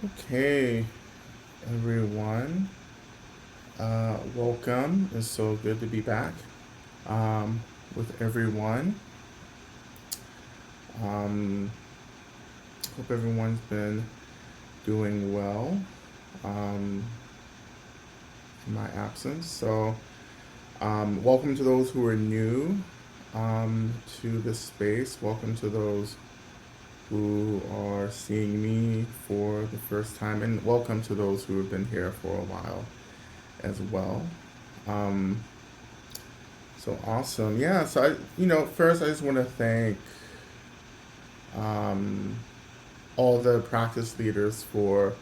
Okay, everyone. Welcome. It's so good to be back with everyone. Um, Hope everyone's been doing well um, in my absence. Welcome to those who are new to this space. Welcome to those who are seeing me for the first time, and welcome to those who have been here for a while as well. Um, So awesome. Yeah. First I just want to thank um, all the practice leaders for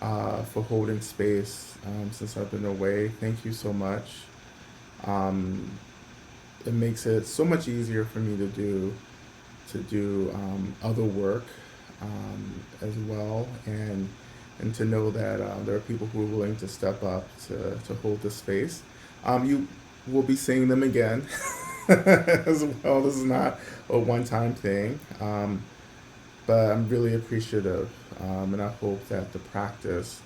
holding space since I've been away. Thank you so much. Um, it makes it so much easier for me to do other work as well, and to know that there are people who are willing to step up to hold the space. You will be seeing them again as well. This is not a one-time thing, but I'm really appreciative, and I hope that the practice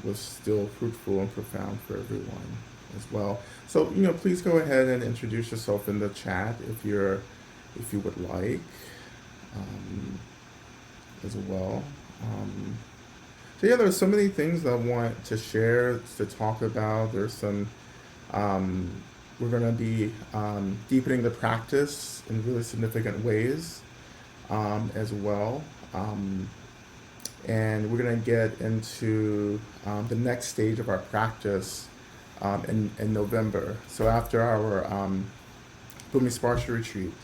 was still fruitful and profound for everyone as well. So, please go ahead and introduce yourself in the chat if you would like, um, as well. Um, so yeah, there's so many things I want to share, to talk about. Um, we're going to be deepening the practice in really significant ways as well. Um, and we're going to get into the next stage of our practice in November. So after our Bhumi Sparsha retreat,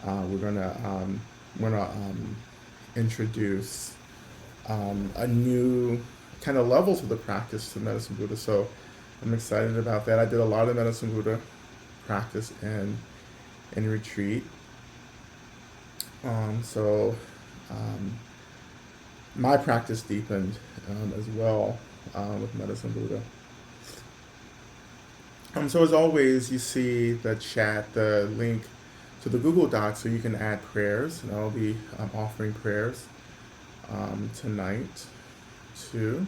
we're going to introduce a new kind of level to the practice to Medicine Buddha. So I'm excited about that. I did a lot of Medicine Buddha practice in retreat. So um, my practice deepened as well with Medicine Buddha. So as always, you see the chat, the link to the Google Docs, so you can add prayers, and I'll be offering prayers tonight too.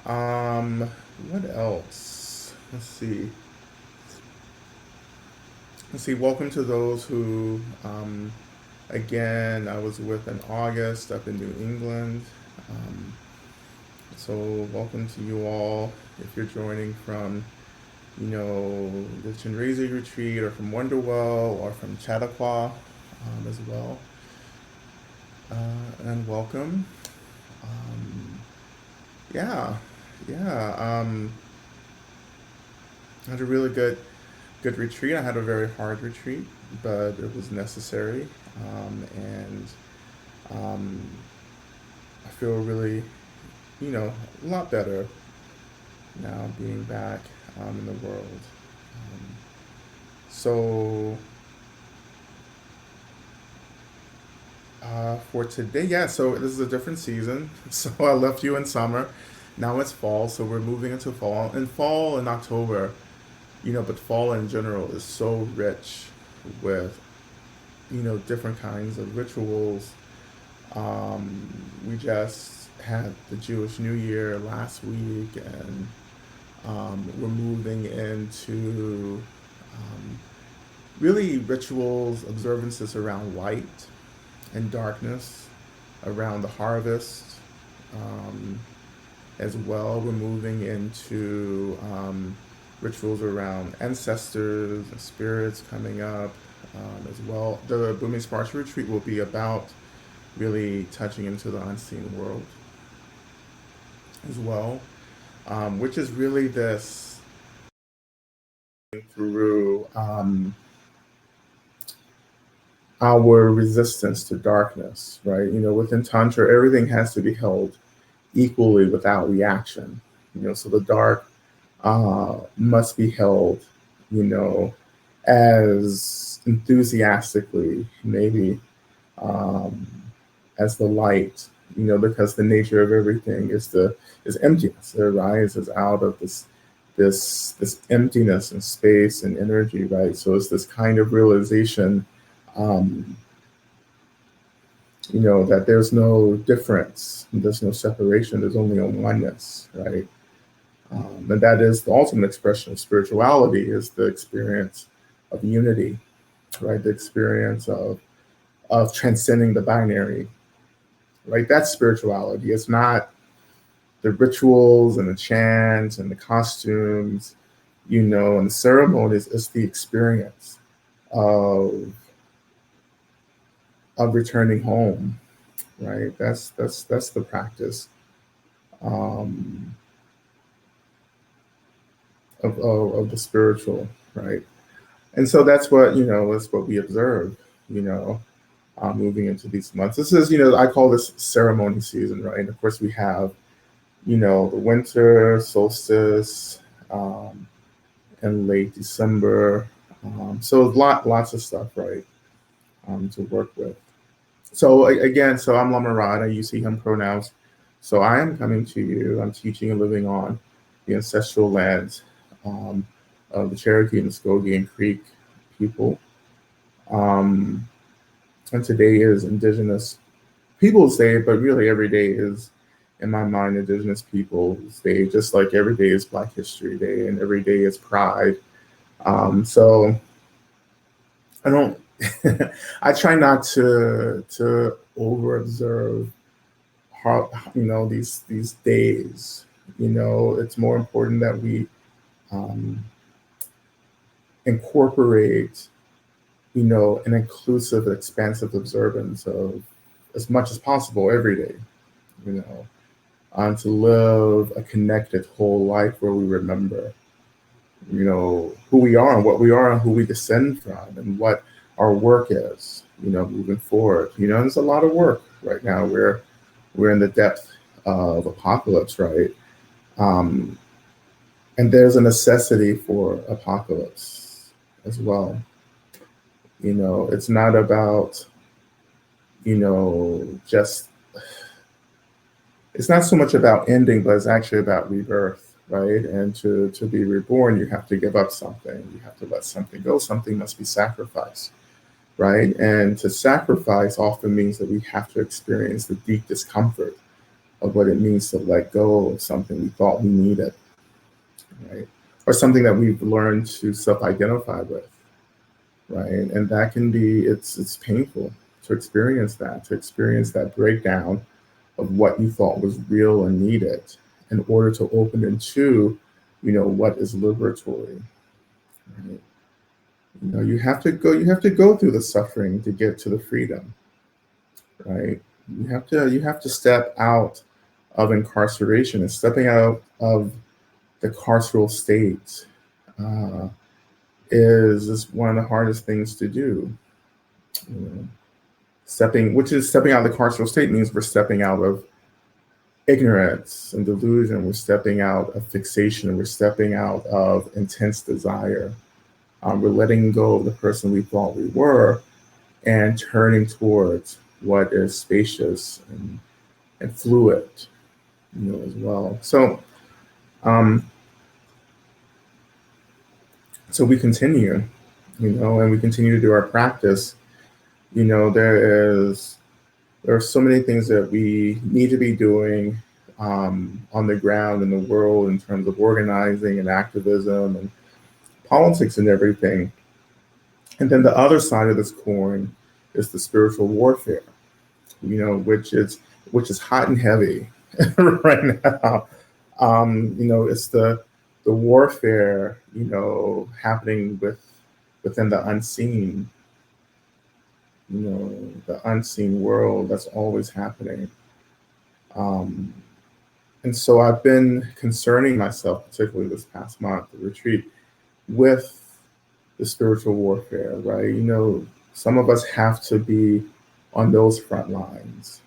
Um, what else? Let's see. Welcome to those who, again, I was with in August up in New England. Um, so welcome to you all. If you're joining from, the Chinrezi retreat, or from Wonderwell, or from Chautauqua as well, and welcome. Um, yeah, yeah. I had a really good retreat. I had a very hard retreat, but it was necessary, and um, I feel really, a lot better now being back in the world. Um, so for today, yeah. So this is a different season. So I left you in summer. Now it's fall, so we're moving into fall. And fall in October, but fall in general is so rich with different kinds of rituals. We just had the Jewish New Year last week, and we're moving into um, really rituals, observances around light and darkness, around the harvest um, as well. We're moving into rituals around ancestors and spirits coming up as well. The Burmese Sparsha retreat will be about really touching into the unseen world as well, which is really this through our resistance to darkness, right? Within Tantra, everything has to be held equally without reaction. So the dark must be held, you know, as enthusiastically, maybe, um, as the light, because the nature of everything is emptiness. It arises out of this emptiness and space and energy, right? So it's this kind of realization, um, that there's no difference, there's no separation, there's only a oneness, right? And that is the ultimate expression of spirituality, is the experience of unity, right? The experience of transcending the binary, right? That's spirituality. It's not the rituals and the chants and the costumes, and the ceremonies. It's the experience of returning home, right? That's the practice um, of the spiritual, right? And so that's what we observe, you know, moving into these months. This is, I call this ceremony season, right? And of course, we have, the winter solstice in late December. So lots of stuff, right, to work with. So again, so I'm Lama Rod. I use he, him pronouns. So I am coming to you. I'm teaching and living on the ancestral lands um, of the Cherokee and Muskogee and Creek people. Um, and today is Indigenous Peoples Day, but really every day is, in my mind, Indigenous Peoples Day, just like every day is Black History Day and every day is Pride. So I don't, I try not to over observe how, these days. It's more important that we um, incorporate an inclusive, expansive observance of as much as possible every day, you know, to live a connected whole life where we remember, who we are and what we are and who we descend from and what our work is, moving forward. There's a lot of work right now. We're in the depth of apocalypse, right? Um, and there's a necessity for apocalypse as well. It's not about, just, it's not so much about ending, but it's actually about rebirth, right? And to be reborn, you have to give up something. You have to let something go. Something must be sacrificed, right? And to sacrifice often means that we have to experience the deep discomfort of what it means to let go of something we thought we needed, right? Or something that we've learned to self-identify with, right? And that can be, it's painful to experience that breakdown of what you thought was real and needed in order to open into, what is liberatory. Right? You have to go through the suffering to get to the freedom, right? You have to step out of incarceration, and stepping out of the carceral state uh, is one of the hardest things to do. You know, stepping out of the carceral state means we're stepping out of ignorance and delusion. We're stepping out of fixation. We're stepping out of intense desire. We're letting go of the person we thought we were and turning towards what is spacious and fluid, as well. Um, so we continue, and we continue to do our practice. There are so many things that we need to be doing on the ground in the world in terms of organizing and activism and politics and everything. And then the other side of this coin is the spiritual warfare, which is hot and heavy right now. It's the warfare, happening within the unseen world that's always happening. Um, and so I've been concerning myself, particularly this past month, the retreat, with the spiritual warfare, right? Some of us have to be on those front lines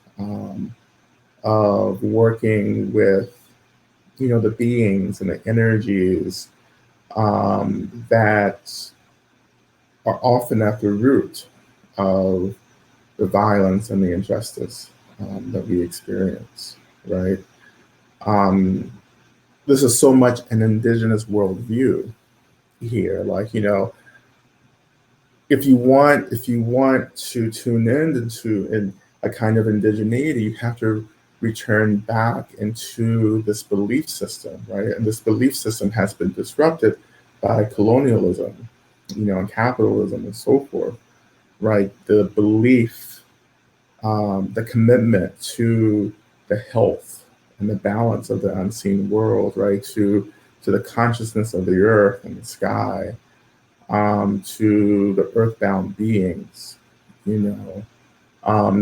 of working with, the beings and the energies that are often at the root of the violence and the injustice that we experience, right? Um, this is so much an indigenous worldview here. Like, if you want to tune in and a kind of indigeneity, you have to return back into this belief system, right? And this belief system has been disrupted by colonialism, and capitalism and so forth, right? The belief, the commitment to the health and the balance of the unseen world, right? To the consciousness of the earth and the sky, to the earthbound beings, you know,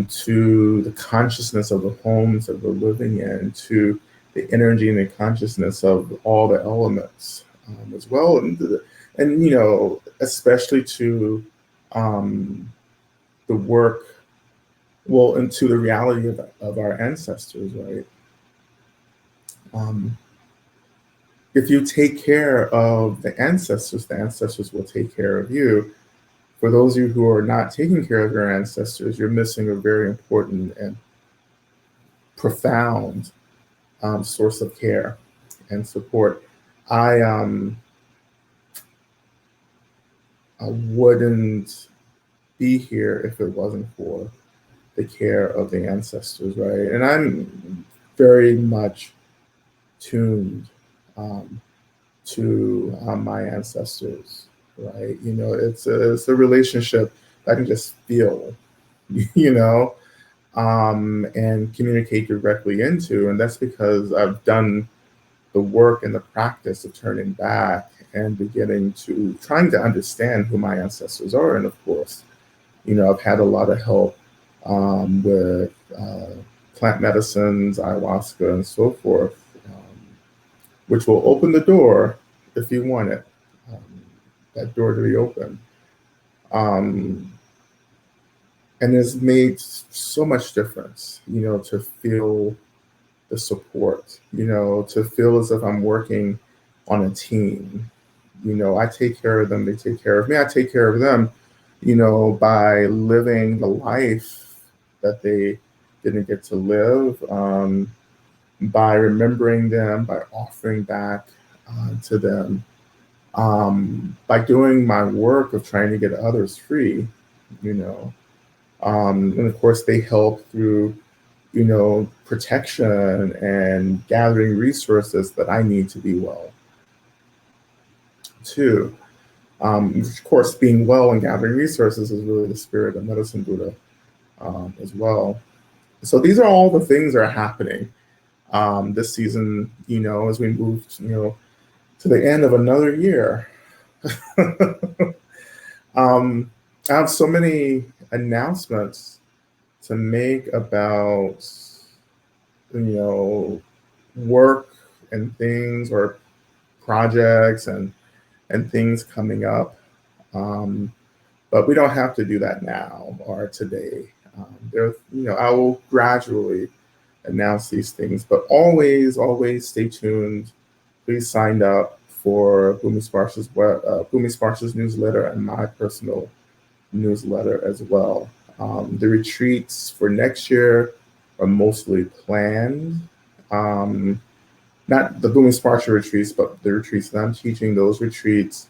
to the consciousness of the homes that we're living in, to the energy and the consciousness of all the elements, as well, and especially to the work, well, into the reality of our ancestors, right? Um, if you take care of the ancestors will take care of you. For those of you who are not taking care of your ancestors, you're missing a very important and profound source of care and support. I I wouldn't be here if it wasn't for the care of the ancestors, right? And I'm very much tuned um, to my ancestors, right? It's a relationship I can just feel, you know, and communicate directly into. And that's because I've done the work and the practice of turning back and beginning to trying to understand who my ancestors are. And of course, I've had a lot of help with plant medicines, ayahuasca, and so forth, which will open the door if you want it, um, that door to be open. Um, and it's made so much difference, to feel the support, to feel as if I'm working on a team. I take care of them, they take care of me, I take care of them, by living the life that they didn't get to live, by remembering them, by offering back to them, by doing my work of trying to get others free, you know. And of course, they help through protection and gathering resources that I need to be well too. Of course, being well and gathering resources is really the spirit of Medicine Buddha, as well. So these are all the things that are happening this season, as we move, to the end of another year. I have so many announcements to make about, you know, work and things, or projects and things coming up. Um, but we don't have to do that now or today. I will gradually announce these things, but always, always stay tuned. Please sign up for Bhumi Sparsha's newsletter and my personal newsletter as well. The retreats for next year are mostly planned. Um, Not the Bhumi Sparsha retreats, but the retreats that I'm teaching. Those retreats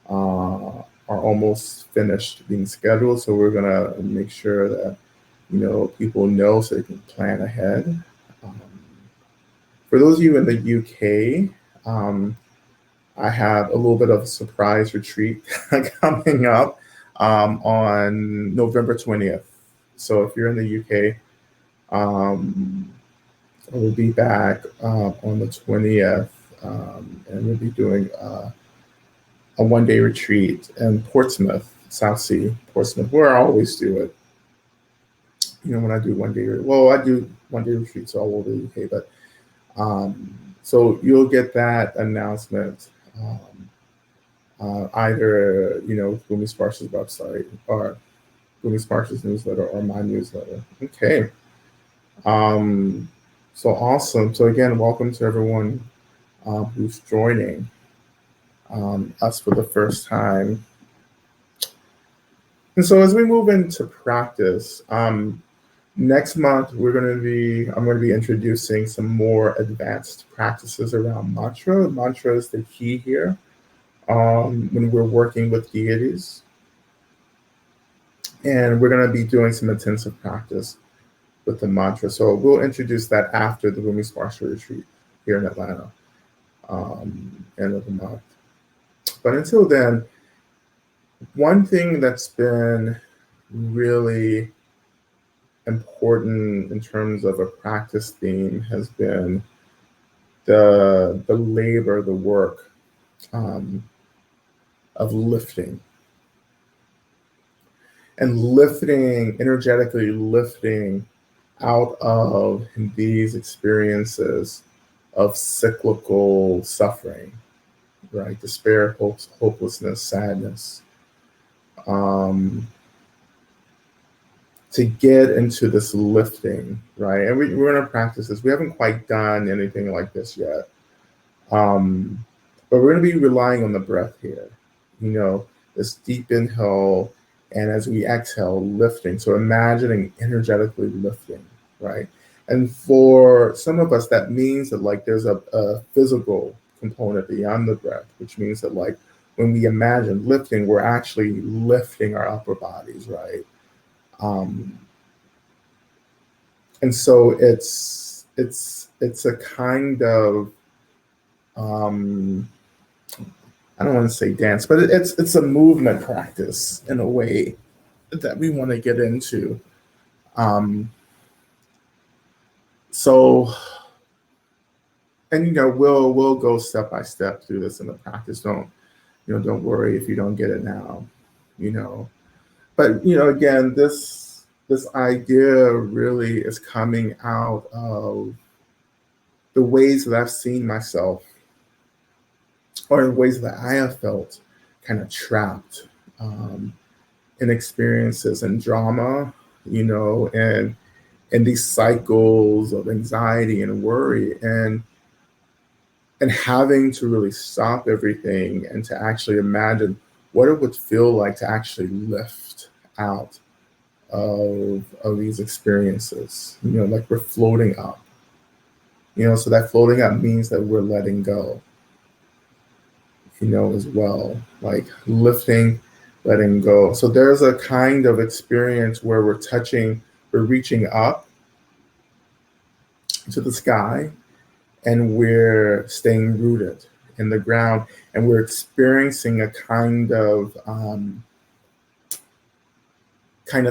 are almost finished being scheduled. So we're gonna make sure that people know so they can plan ahead. Um, for those of you in the UK, I have a little bit of a surprise retreat coming up on November 20th. So if you're in the UK, I will be back on the 20th, and we'll be doing a one-day retreat in Portsmouth, South Sea, Portsmouth, where I always do it. When I do I do one-day retreats all over the UK, but so you'll get that announcement either Bhumi Sparsha's website or Bhumi Sparsha's newsletter or my newsletter. Okay. So awesome. So again, welcome to everyone who's joining us for the first time. And so as we move into practice, next month I'm going to be introducing some more advanced practices around mantra. Mantra is the key here when we're working with deities. And we're going to be doing some intensive practice with the mantra. So we'll introduce that after the Rumi Sparsha retreat here in Atlanta, end of the month. But until then, one thing that's been really important in terms of a practice theme has been the labor, the work um, of lifting. And lifting, energetically lifting out of these experiences of cyclical suffering, right? Despair, hopelessness, sadness. To get into this lifting, right? And we're going to practice this. We haven't quite done anything like this yet. But we're going to be relying on the breath here. You know, this deep inhale, and as we exhale, lifting. So imagining energetically lifting, right? And for some of us, that means that like there's a physical component beyond the breath, which means that like when we imagine lifting, we're actually lifting our upper bodies, right? And so it's a kind of I don't want to say dance, but it's a movement practice in a way that we want to get into. So, and we'll go step by step through this in the practice. Don't worry if you don't get it now. But again, this idea really is coming out of the ways that I've seen myself, or in ways that I have felt kind of trapped in experiences and drama, and these cycles of anxiety and worry, and having to really stop everything and to actually imagine what it would feel like to actually lift out of these experiences, like we're floating up, so that floating up means that we're letting go, as well, like lifting, letting go. So there's a kind of experience where we're reaching up to the sky, and we're staying rooted in the ground, and we're experiencing a kind of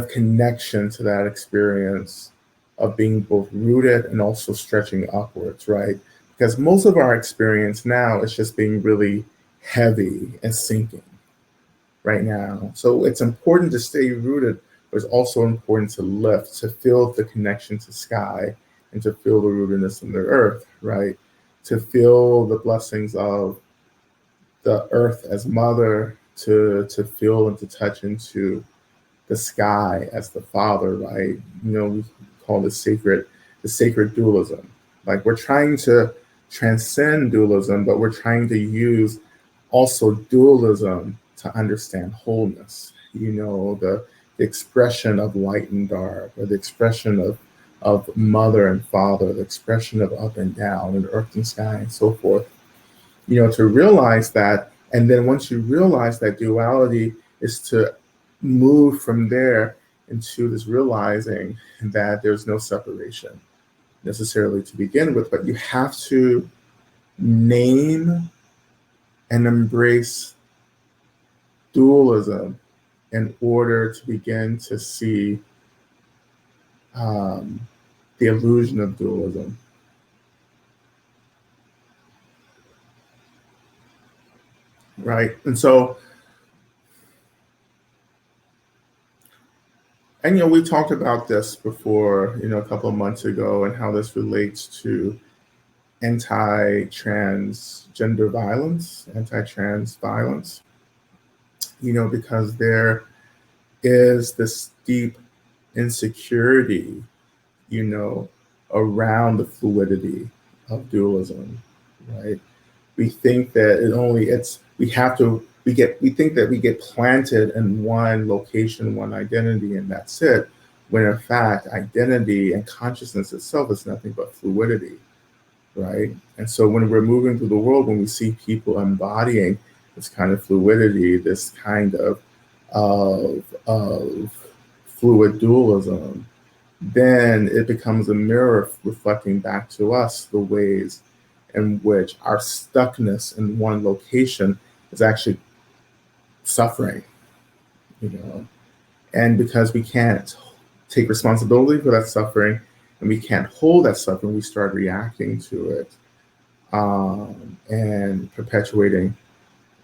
connection to that experience of being both rooted and also stretching upwards, right? Because most of our experience now is just being really heavy and sinking right now. So it's important to stay rooted, but it's also important to lift, to feel the connection to sky, and to feel the rootedness in the earth, right? To feel the blessings of the earth as mother, to feel and to touch into the sky as the father, right? We call this the sacred dualism. Like we're trying to transcend dualism, but we're trying to use also dualism to understand wholeness. The expression of light and dark, or the expression of mother and father, the expression of up and down, and earth and sky, and so forth. To realize that, and then once you realize that duality, is to move from there into this realizing that there's no separation necessarily to begin with, but you have to name and embrace dualism in order to begin to see the illusion of dualism. Right? And so, and we talked about this before, a couple of months ago, and how this relates to anti-transgender violence, anti-trans violence, because there is this deep insecurity, around the fluidity of dualism, right? We think that we think that we get planted in one location, one identity, and that's it, when in fact, identity and consciousness itself is nothing but fluidity, right? And so when we're moving through the world, when we see people embodying this kind of fluidity, this kind of fluid dualism, then it becomes a mirror reflecting back to us the ways in which our stuckness in one location is actually suffering, you know. And because we can't take responsibility for that suffering and we can't hold that suffering, we start reacting to it, and perpetuating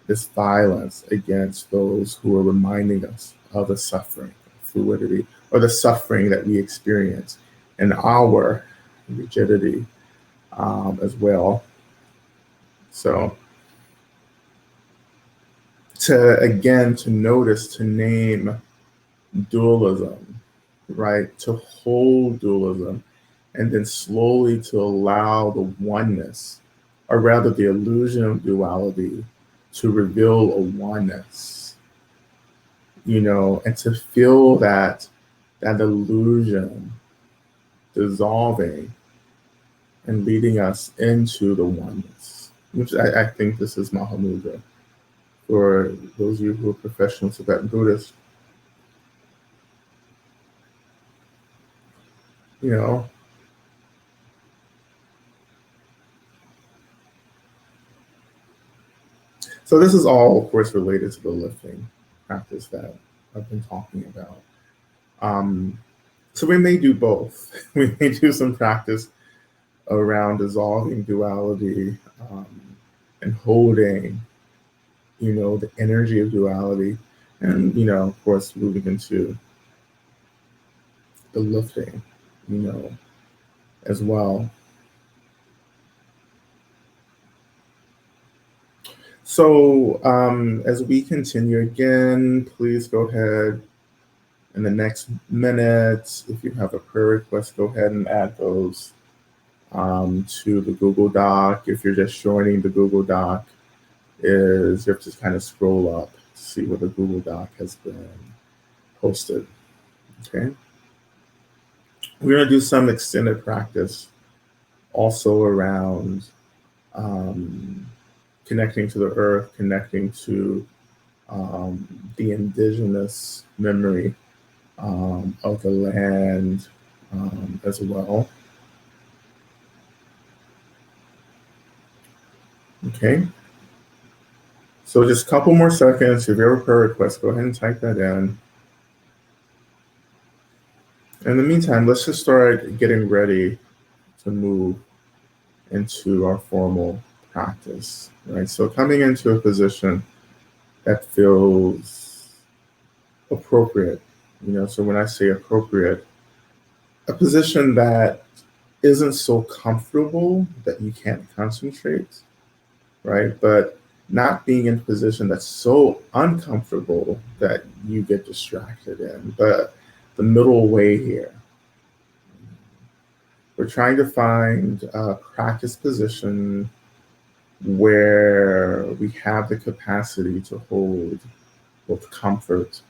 this violence against those who are reminding us of the suffering, fluidity, or the suffering that we experience and our rigidity, as well. So to notice, to name dualism, right? To hold dualism, and then slowly to allow the oneness, or rather the illusion of duality, to reveal a oneness, and to feel that illusion dissolving and leading us into the oneness. Which I think this is Mahamudra. For those of you who are professional Tibetan Buddhists, you know, so this is all, of course, related to the lifting practice that I've been talking about. Um, so we may do both. We may do some practice around dissolving duality, and holding, the energy of duality, and of course, moving into the lifting, as well. So as we continue again, please go ahead in the next minutes. If you have a prayer request, go ahead and add those, to the Google Doc. If you're just joining the Google Doc, is you have to kind of scroll up to see where the Google Doc has been posted. Okay. We're going to do some extended practice also around, um, connecting to the earth, connecting to, the indigenous memory, of the land, as well. Okay. So just a couple more seconds. If you have a prayer request, go ahead and type that in. In the meantime, let's just start getting ready to move into our formal practice, right? So coming into a position that feels appropriate, so when I say appropriate, a position that isn't so comfortable that you can't concentrate, right? But not being in a position that's so uncomfortable that you get distracted in, but the middle way here. We're trying to find a practice position where we have the capacity to hold both comfort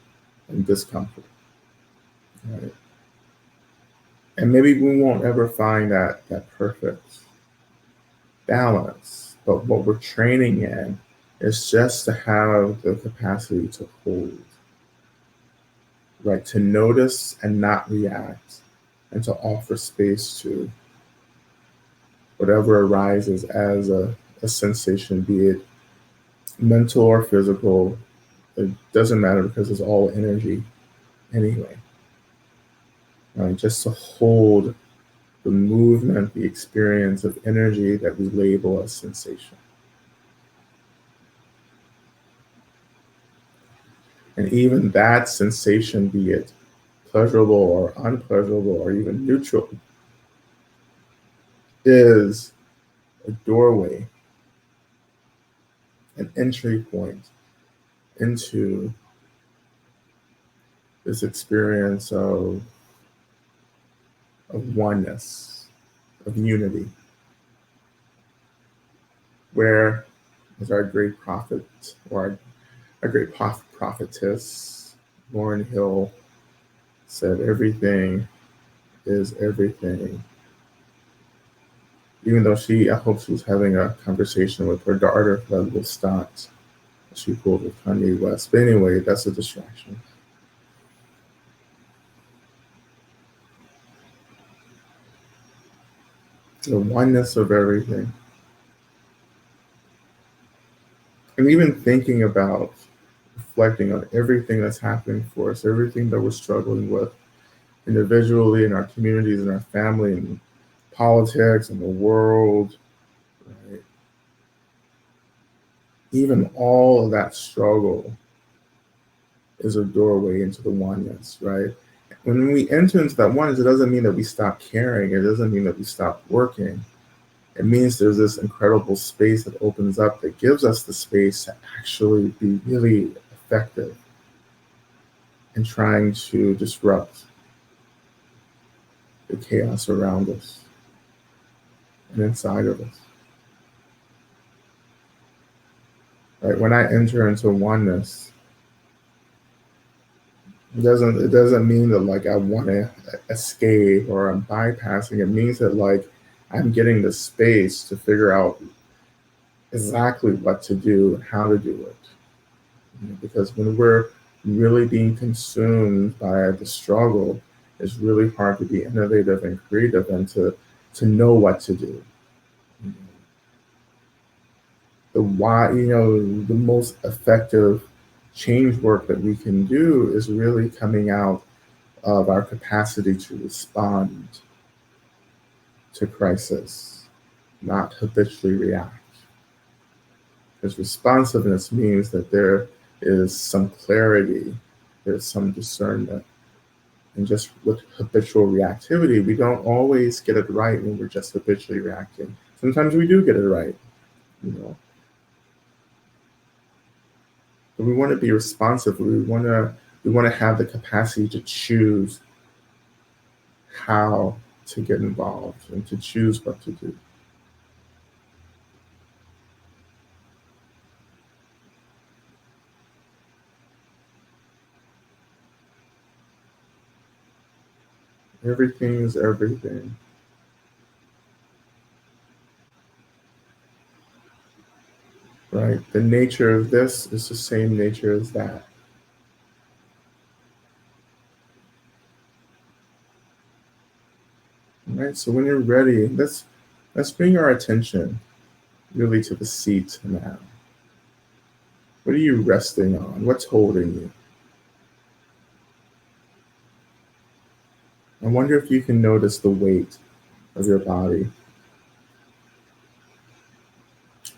and discomfort, right? And maybe we won't ever find that perfect balance, but what we're training in is just to have the capacity to hold, right? To notice and not react, and to offer space to whatever arises as a sensation, be it mental or physical. It doesn't matter because it's all energy anyway. Right? Just to hold the movement, the experience of energy that we label as sensation. And even that sensation, be it pleasurable or unpleasurable or even neutral, is a doorway, an entry point into this experience of oneness, of unity, where, as our great prophet, or our great prophetess, Lauren Hill, said, everything is everything. Even though I hope she was having a conversation with her daughter that was stopped. She pulled with Kanye West. But anyway, that's a distraction. the oneness of everything. And even thinking about reflecting on everything that's happening for us, everything that we're struggling with individually in our communities, in our family, in politics, in the world, right? Even all of that struggle is a doorway into the oneness, right? When we enter into that oneness, it doesn't mean that we stop caring. It doesn't mean that we stop working. It means there's this incredible space that opens up that gives us the space to actually be really effective in trying to disrupt the chaos around us and inside of us. Right? When I enter into oneness, it doesn't mean that like I want to escape or I'm bypassing. It means that like I'm getting the space to figure out exactly what to do and how to do it. Because when we're really being consumed by the struggle, it's really hard to be innovative and creative and to know what to do. The why, the most effective change work that we can do is really coming out of our capacity to respond to crisis, not habitually react. Because responsiveness means that there is some clarity, there's some discernment. And just with habitual reactivity, we don't always get it right when we're just habitually reacting. Sometimes we do get it right, you know. But we want to be responsive. We want to have the capacity to choose how to get involved and to choose what to do. Everything is everything, right? The nature of this is the same nature as that, right? So when you're ready, let's bring our attention really to the seat now. What are you resting on? What's holding you? I wonder if you can notice the weight of your body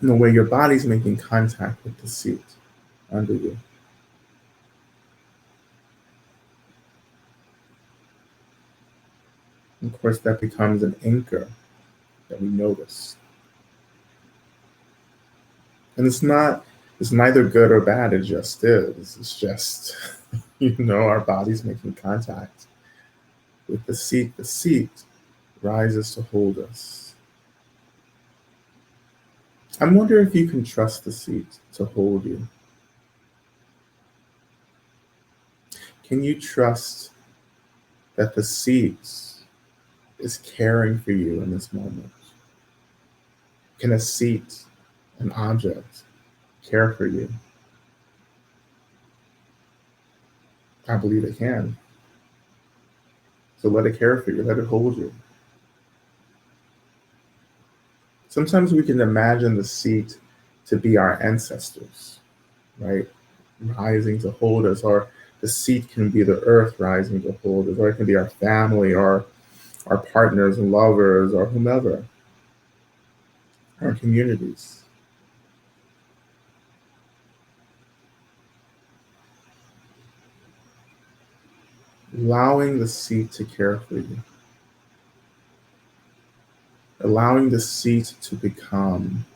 and the way your body's making contact with the seat under you. And of course, that becomes an anchor that we notice. And it's neither good or bad, it just is. It's just, our body's making contact with the seat. The seat rises to hold us. I wonder if you can trust the seat to hold you. Can you trust that the seat is caring for you in this moment? Can a seat, an object, care for you? I believe it can. So let it care for you, let it hold you. Sometimes we can imagine the seat to be our ancestors, right? Rising to hold us, or the seat can be the earth rising to hold us, or it can be our family, or our partners and lovers, or whomever, our communities. Allowing the seat to care for you, allowing the seat to become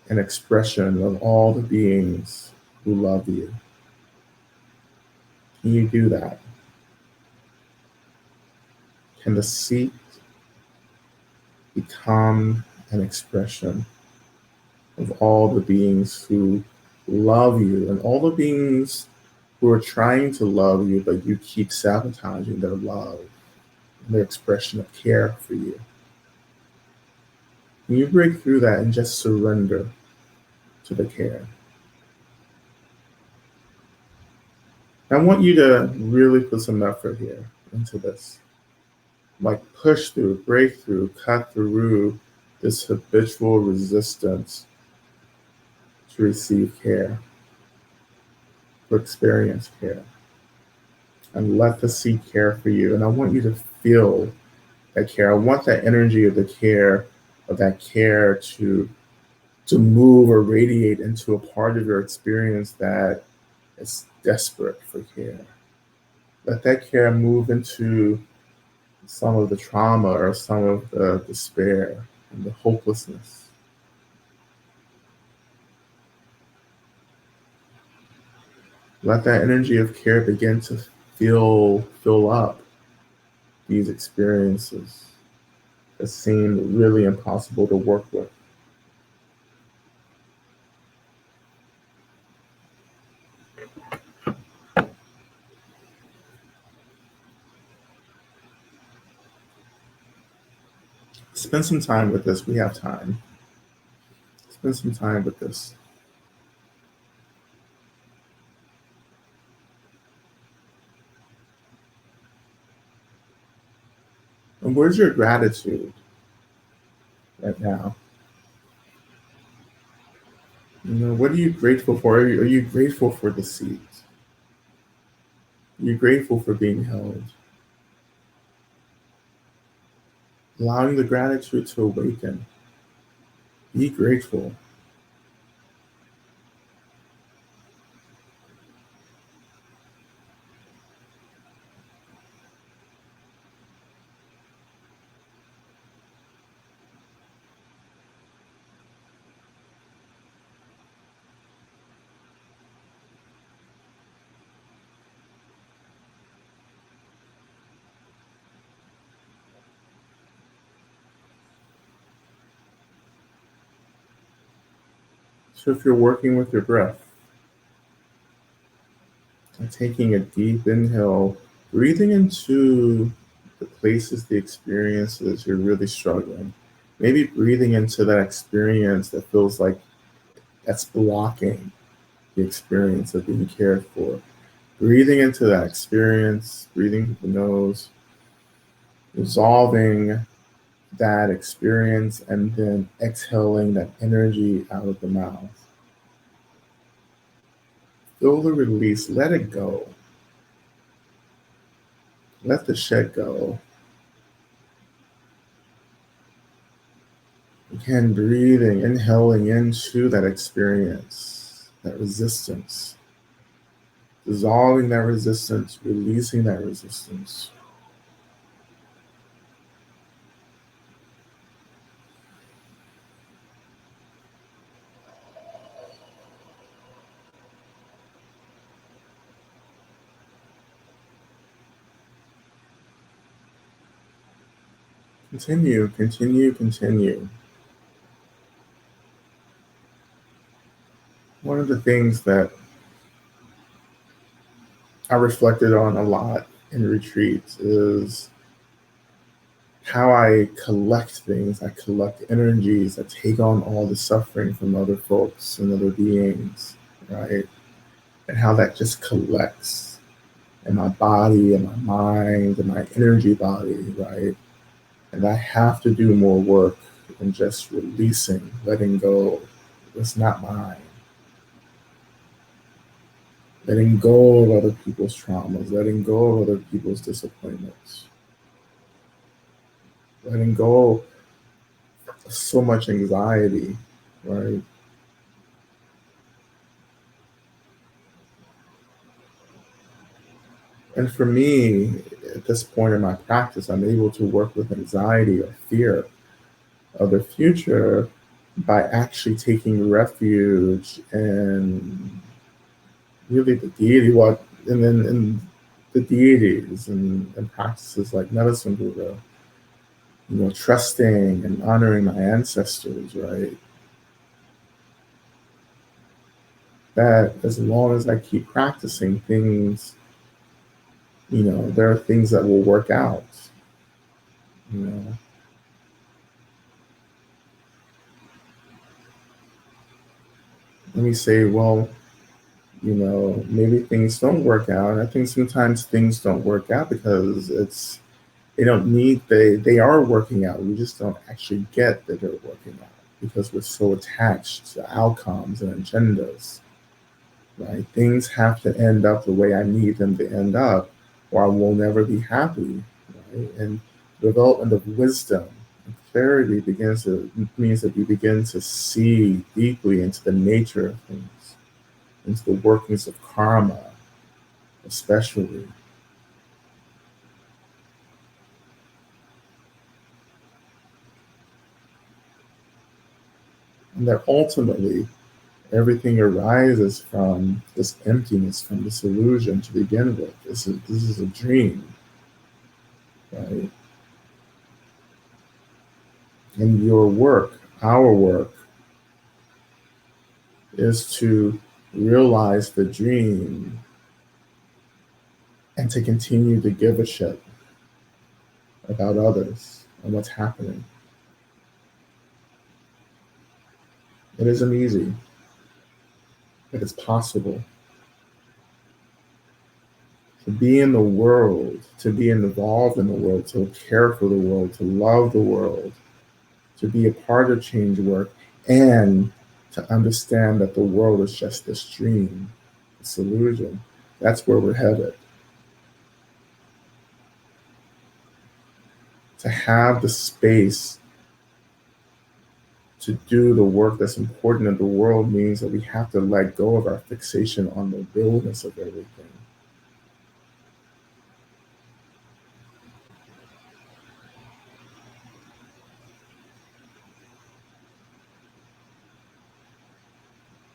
an expression of all the beings who love you. Can you do that? Can the seat become an expression of all the beings who love you and all the beings who are trying to love you, but you keep sabotaging their love and their expression of care for you? Can you break through that and just surrender to the care? I want you to really put some effort here into this. like push through, break through, cut through this habitual resistance to receive care, to experience care, and let the seed care for you. And I want you to feel that care. I want that energy of the care, of that care to move or radiate into a part of your experience that is desperate for care. Let that care move into some of the trauma or some of the despair and the hopelessness. Let that energy of care begin to fill up these experiences that seem really impossible to work with. Spend some time with this. We have time. Spend some time with this. And where's your gratitude right now? What are you grateful for? Are you grateful for the seeds? Are you grateful for being held? Allowing the gratitude to awaken. Be grateful. So if you're working with your breath and taking a deep inhale, breathing into the places, the experiences you're really struggling. Maybe breathing into that experience that feels like that's blocking the experience of being cared for. Breathing into that experience, breathing through the nose, resolving that experience, and then exhaling that energy out of the mouth. Feel the release, let it go. Let the shed go. Again, breathing, inhaling into that experience, that resistance, dissolving that resistance, releasing that resistance. Continue, continue, continue. One of the things that I reflected on a lot in retreats is how I collect things. I collect energies. I take on all the suffering from other folks and other beings, right? And how that just collects in my body and my mind and my energy body, right? And I have to do more work than just releasing, letting go. It's not mine. Letting go of other people's traumas, letting go of other people's disappointments, letting go of so much anxiety, right? And for me, at this point in my practice, I'm able to work with anxiety or fear of the future by actually taking refuge in really the deity, what and then in the deities and practices like medicine Buddha, trusting and honoring my ancestors, right? That as long as I keep practicing things, there are things that will work out. You know, let me say, well, maybe things don't work out. And I think sometimes things don't work out because They don't need they are working out. We just don't actually get that they're working out because we're so attached to outcomes and agendas, right? Things have to end up the way I need them to end up, or I will never be happy, right? And development of wisdom and clarity means that you begin to see deeply into the nature of things, into the workings of karma, especially, and that ultimately everything arises from this emptiness, from this illusion to begin with. This is a dream, right? And your work, our work, is to realize the dream and to continue to give a shit about others and what's happening. It isn't easy, but it's possible. To be in the world, to be involved in the world, to care for the world, to love the world, to be a part of change work, and to understand that the world is just this dream, this illusion. That's where we're headed. To have the space to do the work that's important in the world means that we have to let go of our fixation on the realness of everything.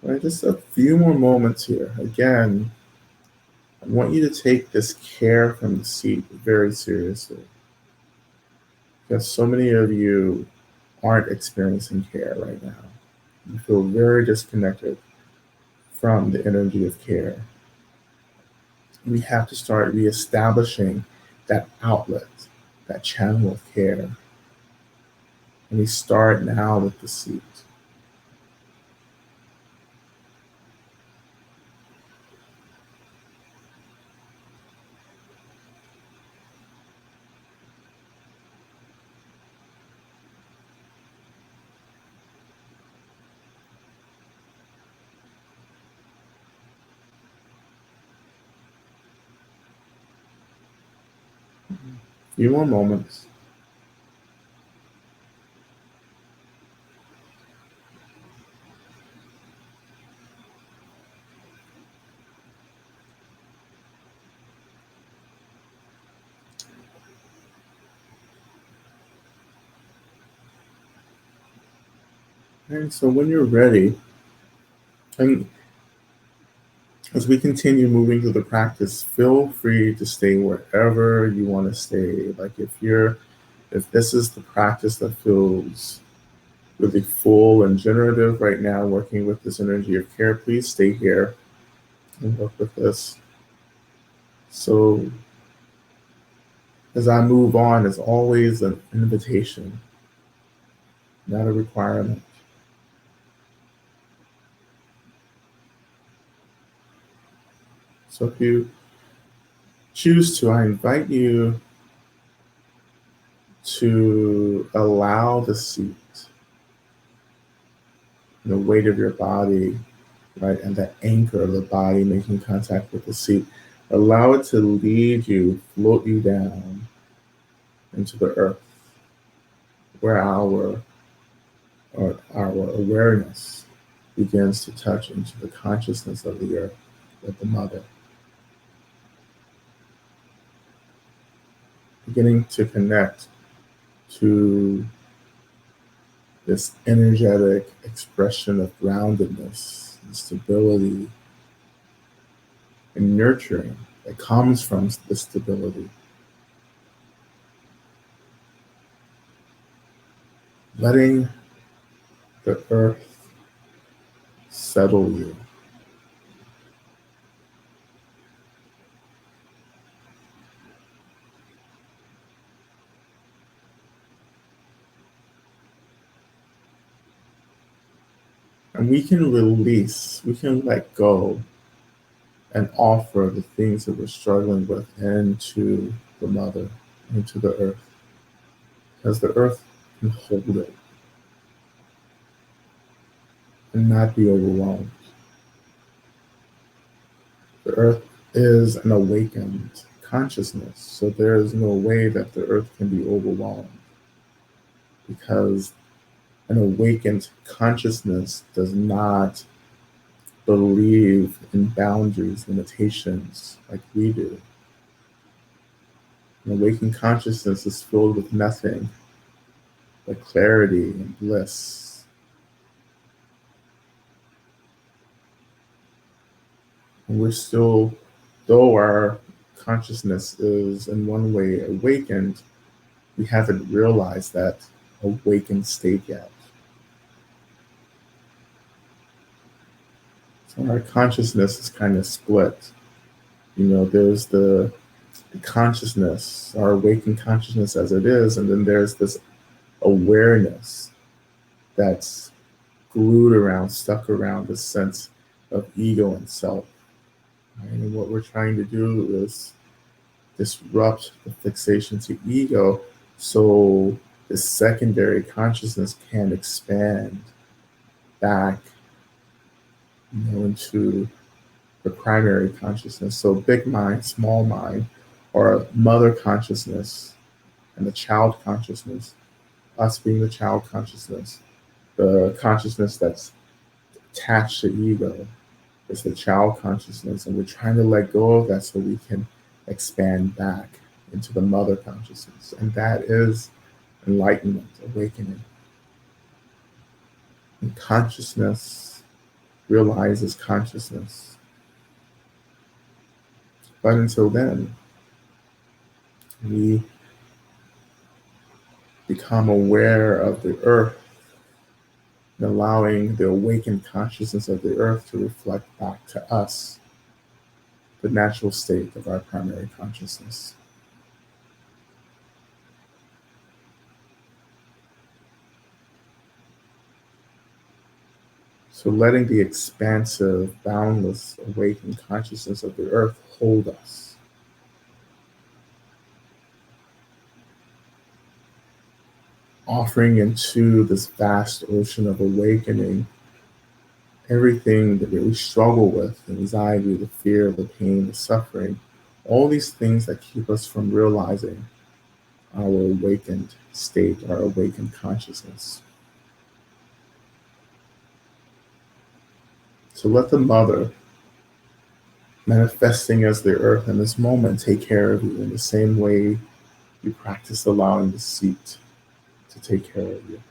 Right? Just a few more moments here. Again, I want you to take this care from the seat very seriously because so many of you aren't experiencing care right now. You feel very disconnected from the energy of care. We have to start reestablishing that outlet, that channel of care. And we start now with the seat. A few more moments. And so when you're ready, and as we continue moving through the practice, feel free to stay wherever you want to stay. Like if this is the practice that feels really full and generative right now, working with this energy of care, please stay here and work with this. So as I move on, it's always an invitation, not a requirement. So if you choose to, I invite you to allow the seat, the weight of your body, right, and that anchor of the body making contact with the seat. Allow it to lead you, float you down into the earth, where our awareness begins to touch into the consciousness of the earth, with the mother, beginning to connect to this energetic expression of groundedness and stability and nurturing that comes from the stability. Letting the earth settle you. And we can release, we can let go and offer the things that we're struggling with into the mother. into the earth, because the earth can hold it and not be overwhelmed. The earth is an awakened consciousness, so there is no way that the earth can be overwhelmed, because an awakened consciousness does not believe in boundaries, limitations like we do. An awakened consciousness is filled with nothing but clarity and bliss. And we're still, though our consciousness is in one way awakened, we haven't realized that awakened state yet. So our consciousness is kind of split. There's the consciousness, our awakened consciousness as it is, and then there's this awareness that's glued around, stuck around this sense of ego and self. Right? And what we're trying to do is disrupt the fixation to ego so the secondary consciousness can expand back into the primary consciousness. So big mind, small mind, or mother consciousness and the child consciousness, us being the child consciousness, the consciousness that's attached to ego is the child consciousness, and we're trying to let go of that so we can expand back into the mother consciousness. And that is enlightenment, awakening. And consciousness realizes consciousness. But until then, we become aware of the earth and allowing the awakened consciousness of the earth to reflect back to us the natural state of our primary consciousness. So letting the expansive, boundless, awakened consciousness of the earth hold us. Offering into this vast ocean of awakening everything that we struggle with, the anxiety, the fear, the pain, the suffering, all these things that keep us from realizing our awakened state, our awakened consciousness. So let the mother, manifesting as the earth in this moment, take care of you in the same way you practice allowing the seat to take care of you.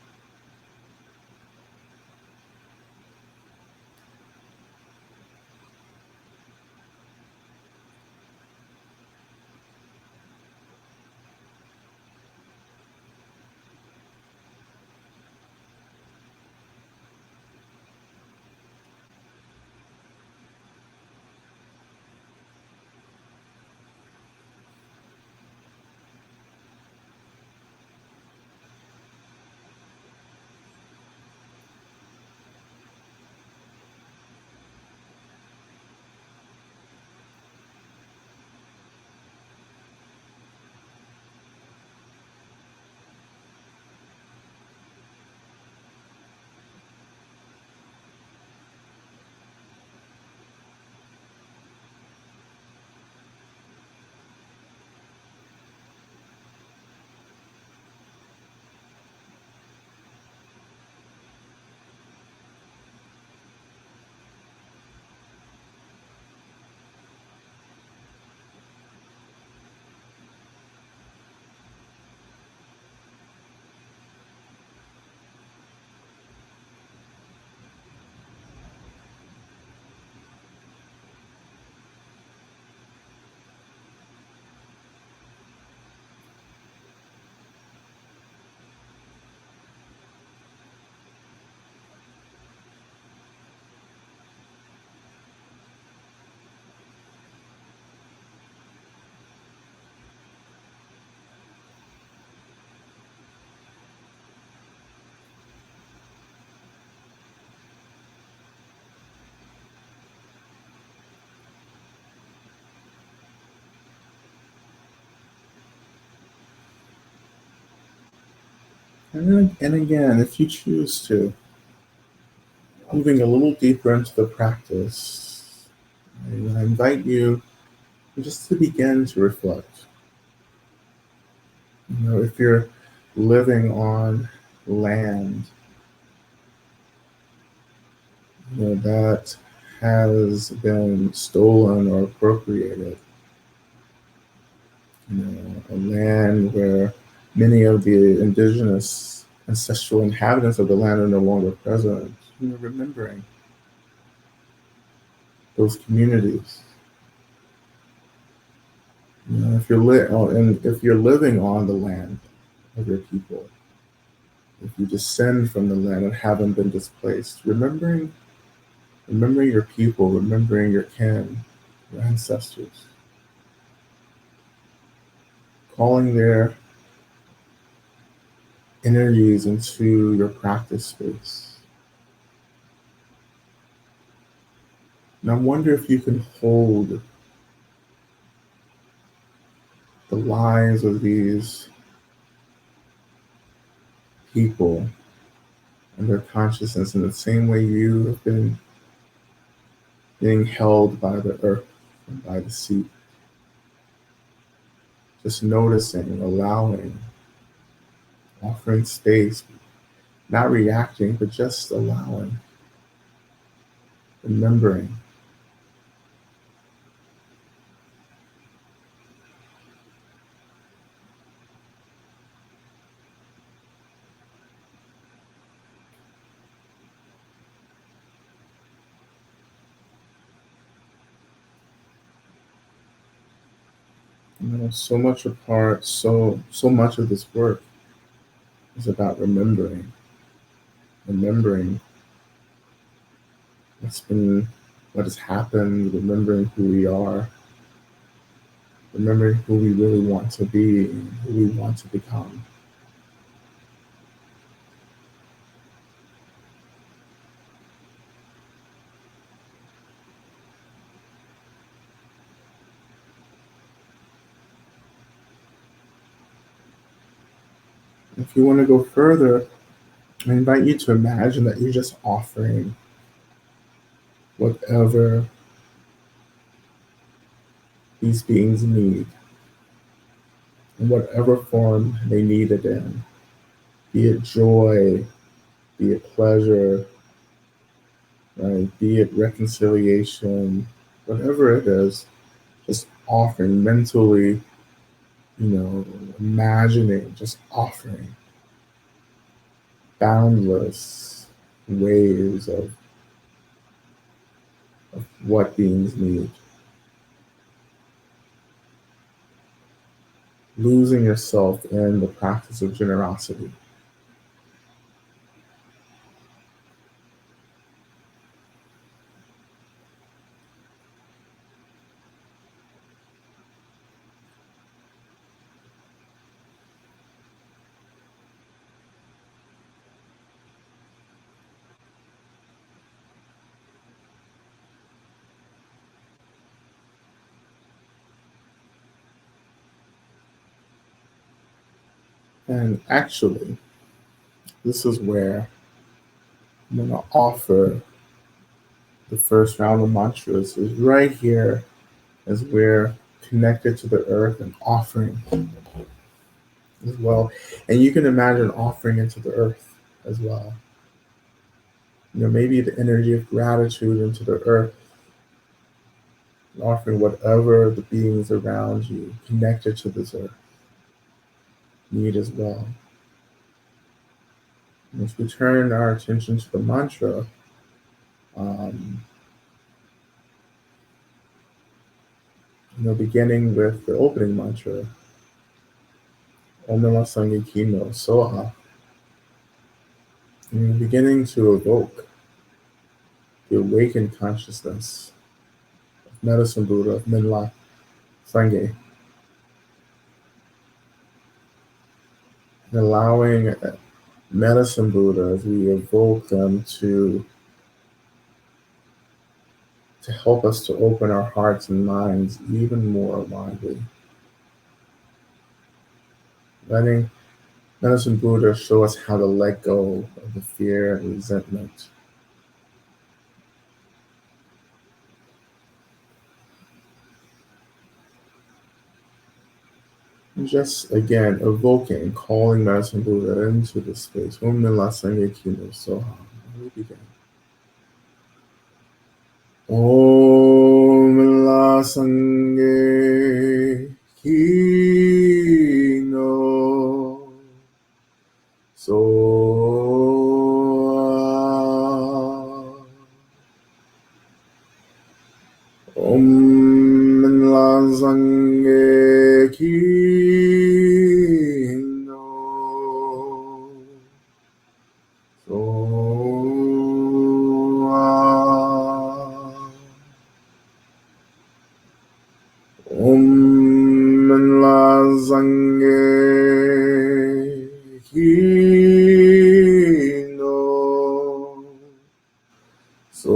And again, if you choose to, moving a little deeper into the practice, I invite you just to begin to reflect. If you're living on land, that has been stolen or appropriated, a land where many of the indigenous ancestral inhabitants of the land are no longer present, remembering those communities. If you're living on the land of your people, if you descend from the land and haven't been displaced, remembering your people, remembering your kin, your ancestors, calling their energies into your practice space. And I wonder if you can hold the lives of these people and their consciousness in the same way you have been being held by the earth and by the sea. Just noticing, allowing, offering space, not reacting, but just allowing, remembering. So much apart, so much of this work is about remembering what's been, what has happened, remembering who we are, remembering who we really want to be, and who we want to become. If you want to go further, I invite you to imagine that you're just offering whatever these beings need, in whatever form they need it in, be it joy, be it pleasure, right? Be it reconciliation, whatever it is, just offering mentally, imagining, just offering boundless waves of what beings need. Losing yourself in the practice of generosity. And actually, this is where I'm going to offer the first round of mantras is right here as we're connected to the earth and offering as well. And you can imagine offering into the earth as well. Maybe the energy of gratitude into the earth, offering whatever the beings around you connected to this earth need as well. And if we turn our attention to the mantra, um, beginning with the opening mantra, Om Namah Sangye Kino Soha, beginning to evoke the awakened consciousness of Medicine Buddha, of Minla Sangye, and allowing Medicine Buddha, as we evoke them to help us to open our hearts and minds even more widely. Letting Medicine Buddha show us how to let go of the fear and resentment. And just again evoking, calling Medicine Buddha into the space. Om Nila Sangye Kino Soha. We begin. Om Nila Sangye Kino Soha. Om Nila Sangye Kino Soha. Om Manla Zange Kino So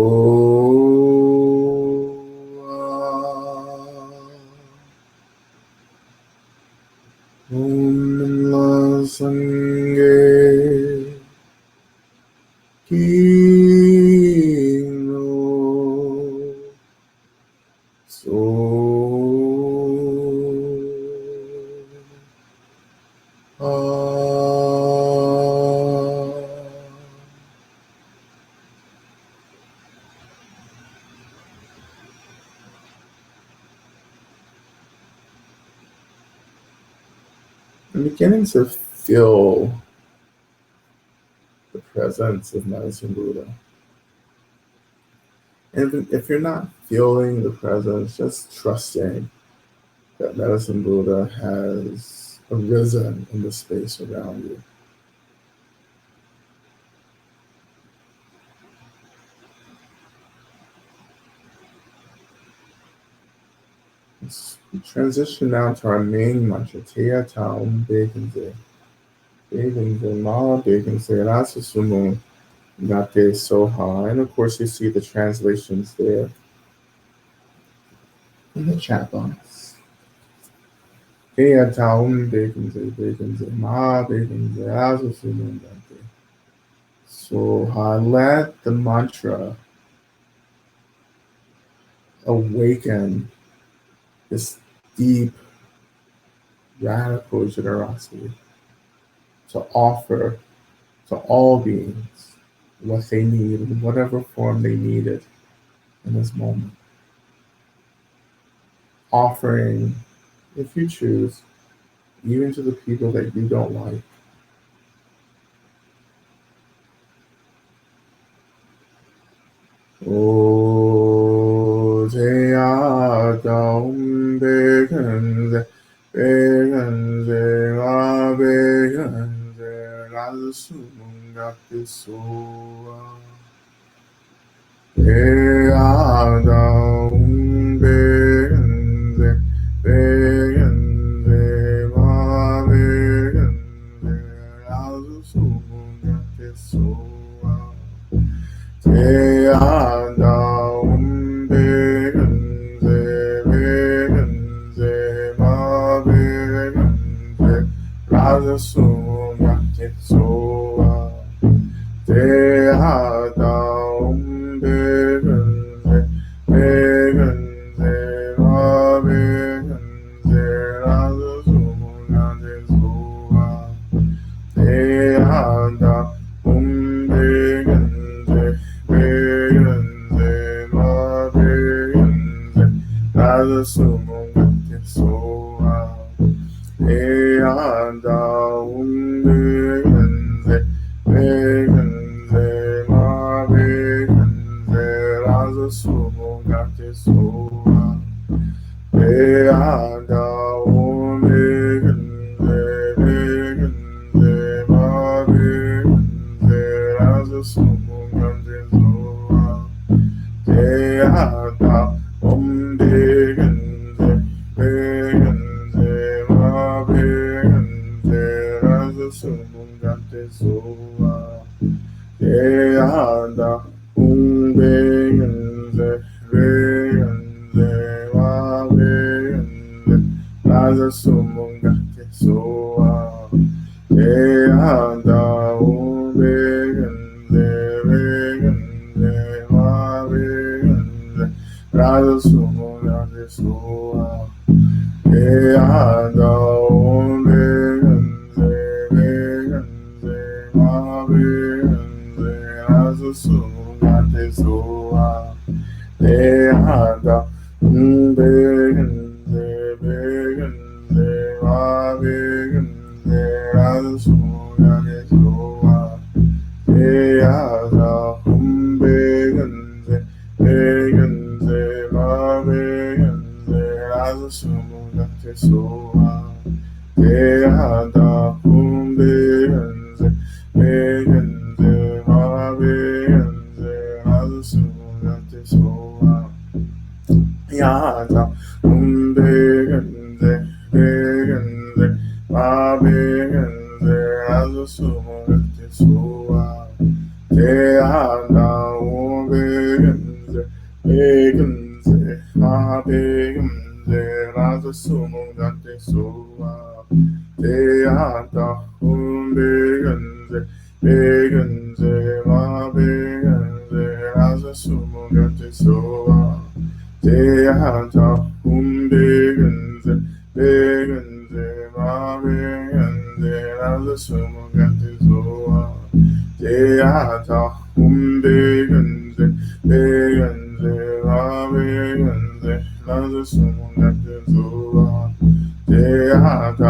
Om Manla Zange Kino So I'm beginning to feel the presence of Medicine Buddha. And if you're not feeling the presence, just trusting that Medicine Buddha has arisen in the space around you. Let's transition now to our main mantra, Teya Taum Bekenze. Bekenze Ma Bekenze Rasa Sumo Nate Soha. And of course, you see the translations there in the chat box. Teya Taum Bekenze Bekenze Ma Bekenze Rasa Sumo Nate. So let the mantra awaken this deep, radical generosity to offer to all beings what they need in whatever form they need it in this moment. Offering, if you choose, even to the people that you don't like. O Teya Dom Bekenze Bekenze Ma Bekenze Rasumunga Pisua Teya Dom Bekenze Bekenze Ma Bekenze Rasumunga Pisua Teya Dom Bekenze Bekenze Ma Bekenze Rasumunga Pisua Teya Dom Bekenze Bekenze Ma Bekenze Rasumunga Pisua Teya Dom Bekenze Bekenze Ma Bekenze Rasumunga Pisua Teya Dom Bekenze Bekenze Ma Bekenze Rasumunga Pisua Teya Dom Bekenze Bekenze Ma Bekenze Rasumunga Pisua Teya Dom Bekenze Bekenze Ma Bekenze Rasumunga Pisua Teya Dom Bekenze Bekenze Ma Bekenze Rasumunga Pisua Teya Keada umbeganze beganze mabeganze azusunate soa. Keada umbeganze beganze mabeganze azusunate soa. Keada umbeganze beganze mabeganze azusunate soa. Keada umbeganze beganze mabeganze azusunate soa. Yada umbeganze beganze mabeganze azusunate soa. Keada umbeganze beganze mabeganze azusunate soa. Keada umbeganze beganze mabeganze azusunate soa. Keada umbeganze beganze mabeganze azusunate soa. Keada umbeganze beganze mabeganze azusunate soa. Keada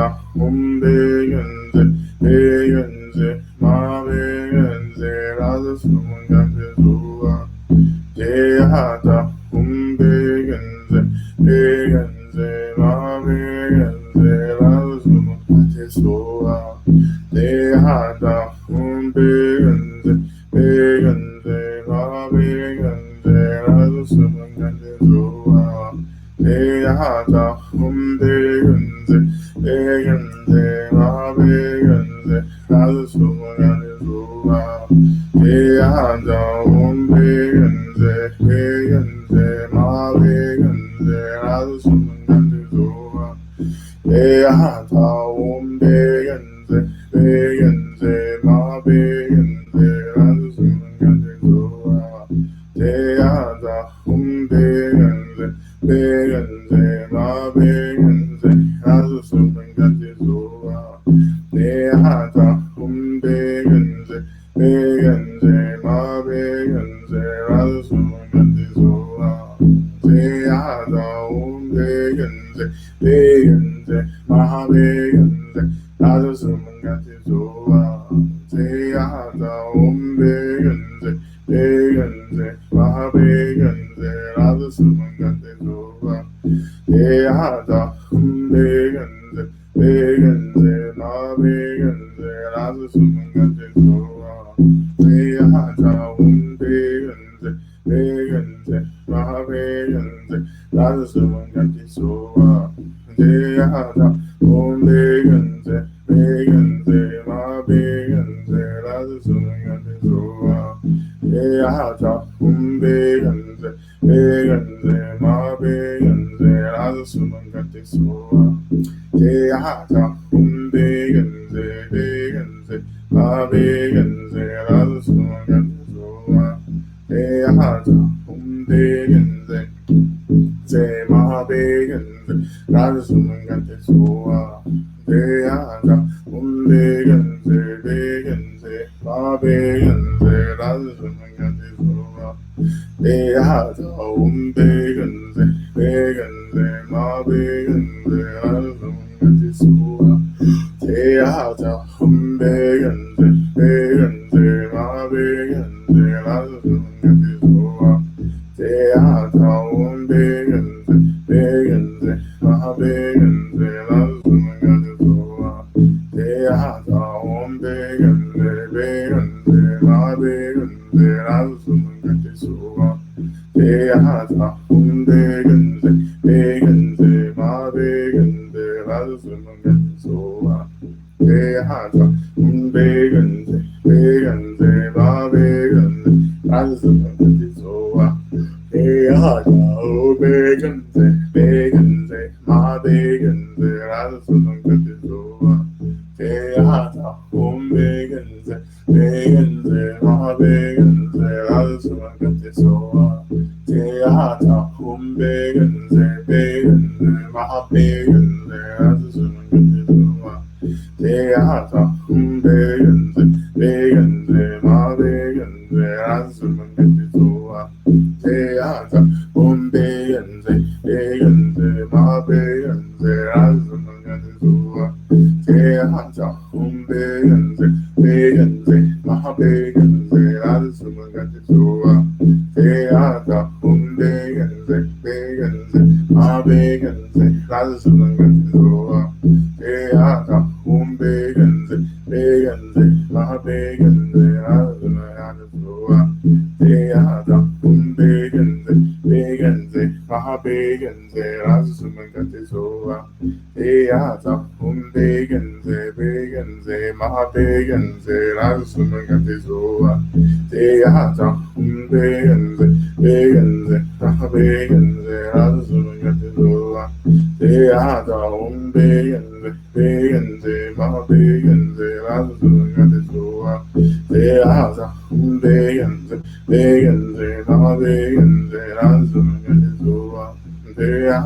umbeganze beganze mabeganze azusunate soa. Keada umbeganze beganze mabeganze azusunate soa. Keada umbeganze beganze mabeganze azusunate soa. Keada umbeganze beganze mabeganze azusunate soa. Keada umbeganze beganze mabeganze azusunate soa. Keada umbeganze beganze mabeganze azusunate soa. Keada umbeganze beganze mabeganze azusunate soa. Keada umbeganze beganze mabeganze azusunate soa. Keada umbeganze beganze mabeganze azusunate soa. Keada umbeganze beganze mabeganze azusunate soa. Keada umbeganze beganze mabeganze azusunate soa. Keada umbeganze beganze mabeganze azusunate soa. Keada umbeganze beganze mabeganze azusunate soa. Keada umbeganze beganze mabeganze azusunate soa. Keada umbeganze beganze mabeganze azusunate soa. Keada umbeganze mabeganze azusunate soa. Keada umbeganze beganze mabeganze azusunate soa. Keada umbeganze beganze mabeganze azusunate soa. Keada umbeganze beganze mabeganze azusunate soa. Keada umbeganze beganze mabeganze azusunate soa. Keada umbeganze beganze mabeganze azusunate soa. Keada umbeganze beganze mabeganze azusunate soa. Keada umbeganze beganze mabeganze azusunate soa. Keada umbeganze beganze mabeganze azusunate soa. Keada umbeganze beganze mabeganze azusunate soa. Keada umbeganze beganze Teata, begenze, begenze, ma begenze, azumangetizoa. Teata, begenze, begenze, ma begenze, azumangetizoa. Teata, begenze, begenze, ma begenze, azumangetizoa. Teata, begenze, begenze, ma begenze, azumangetizoa. Teata, begenze, begenze, ma begenze, azumangetizoa. Teata, begenze, begenze, ma begenze, azumangetizoa. Teata, begenze, begenze, ma begenze, azumangetizoa. Teata, begenze, begenze, ma begenze, azumangetizoa. Teata, begenze, begenze, ma begenze, azumangetizoa. Teata, begenze, begenze, ma begenze, azumangetizoa. Teata,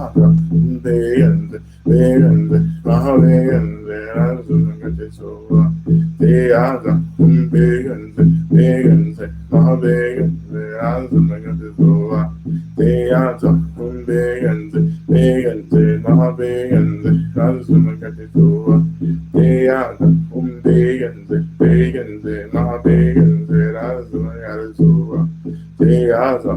begenze, begenze, ma begenze, azumangetizoa. Teata, begenze, begenze, ma begenze, azumangetizoa. Teata, begenze, begenze, ma begenze, azumangetizoa. Teata, begenze, begenze, ma begenze, azumangetizoa. Teata,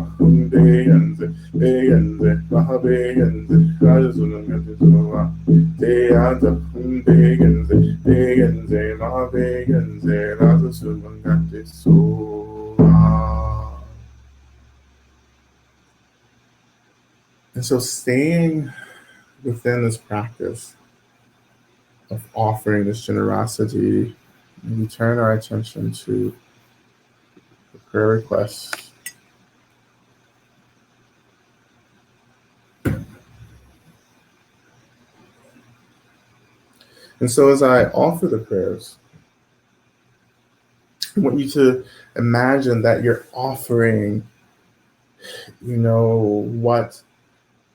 begenze, begenze, ma begenze, azumangetizoa. Teata, begenze, begenze, ma begenze, azumangetizoa. And so staying within this practice of offering this generosity, we turn our attention to the prayer requests. And so as I offer the prayers, I want you to imagine that you're offering,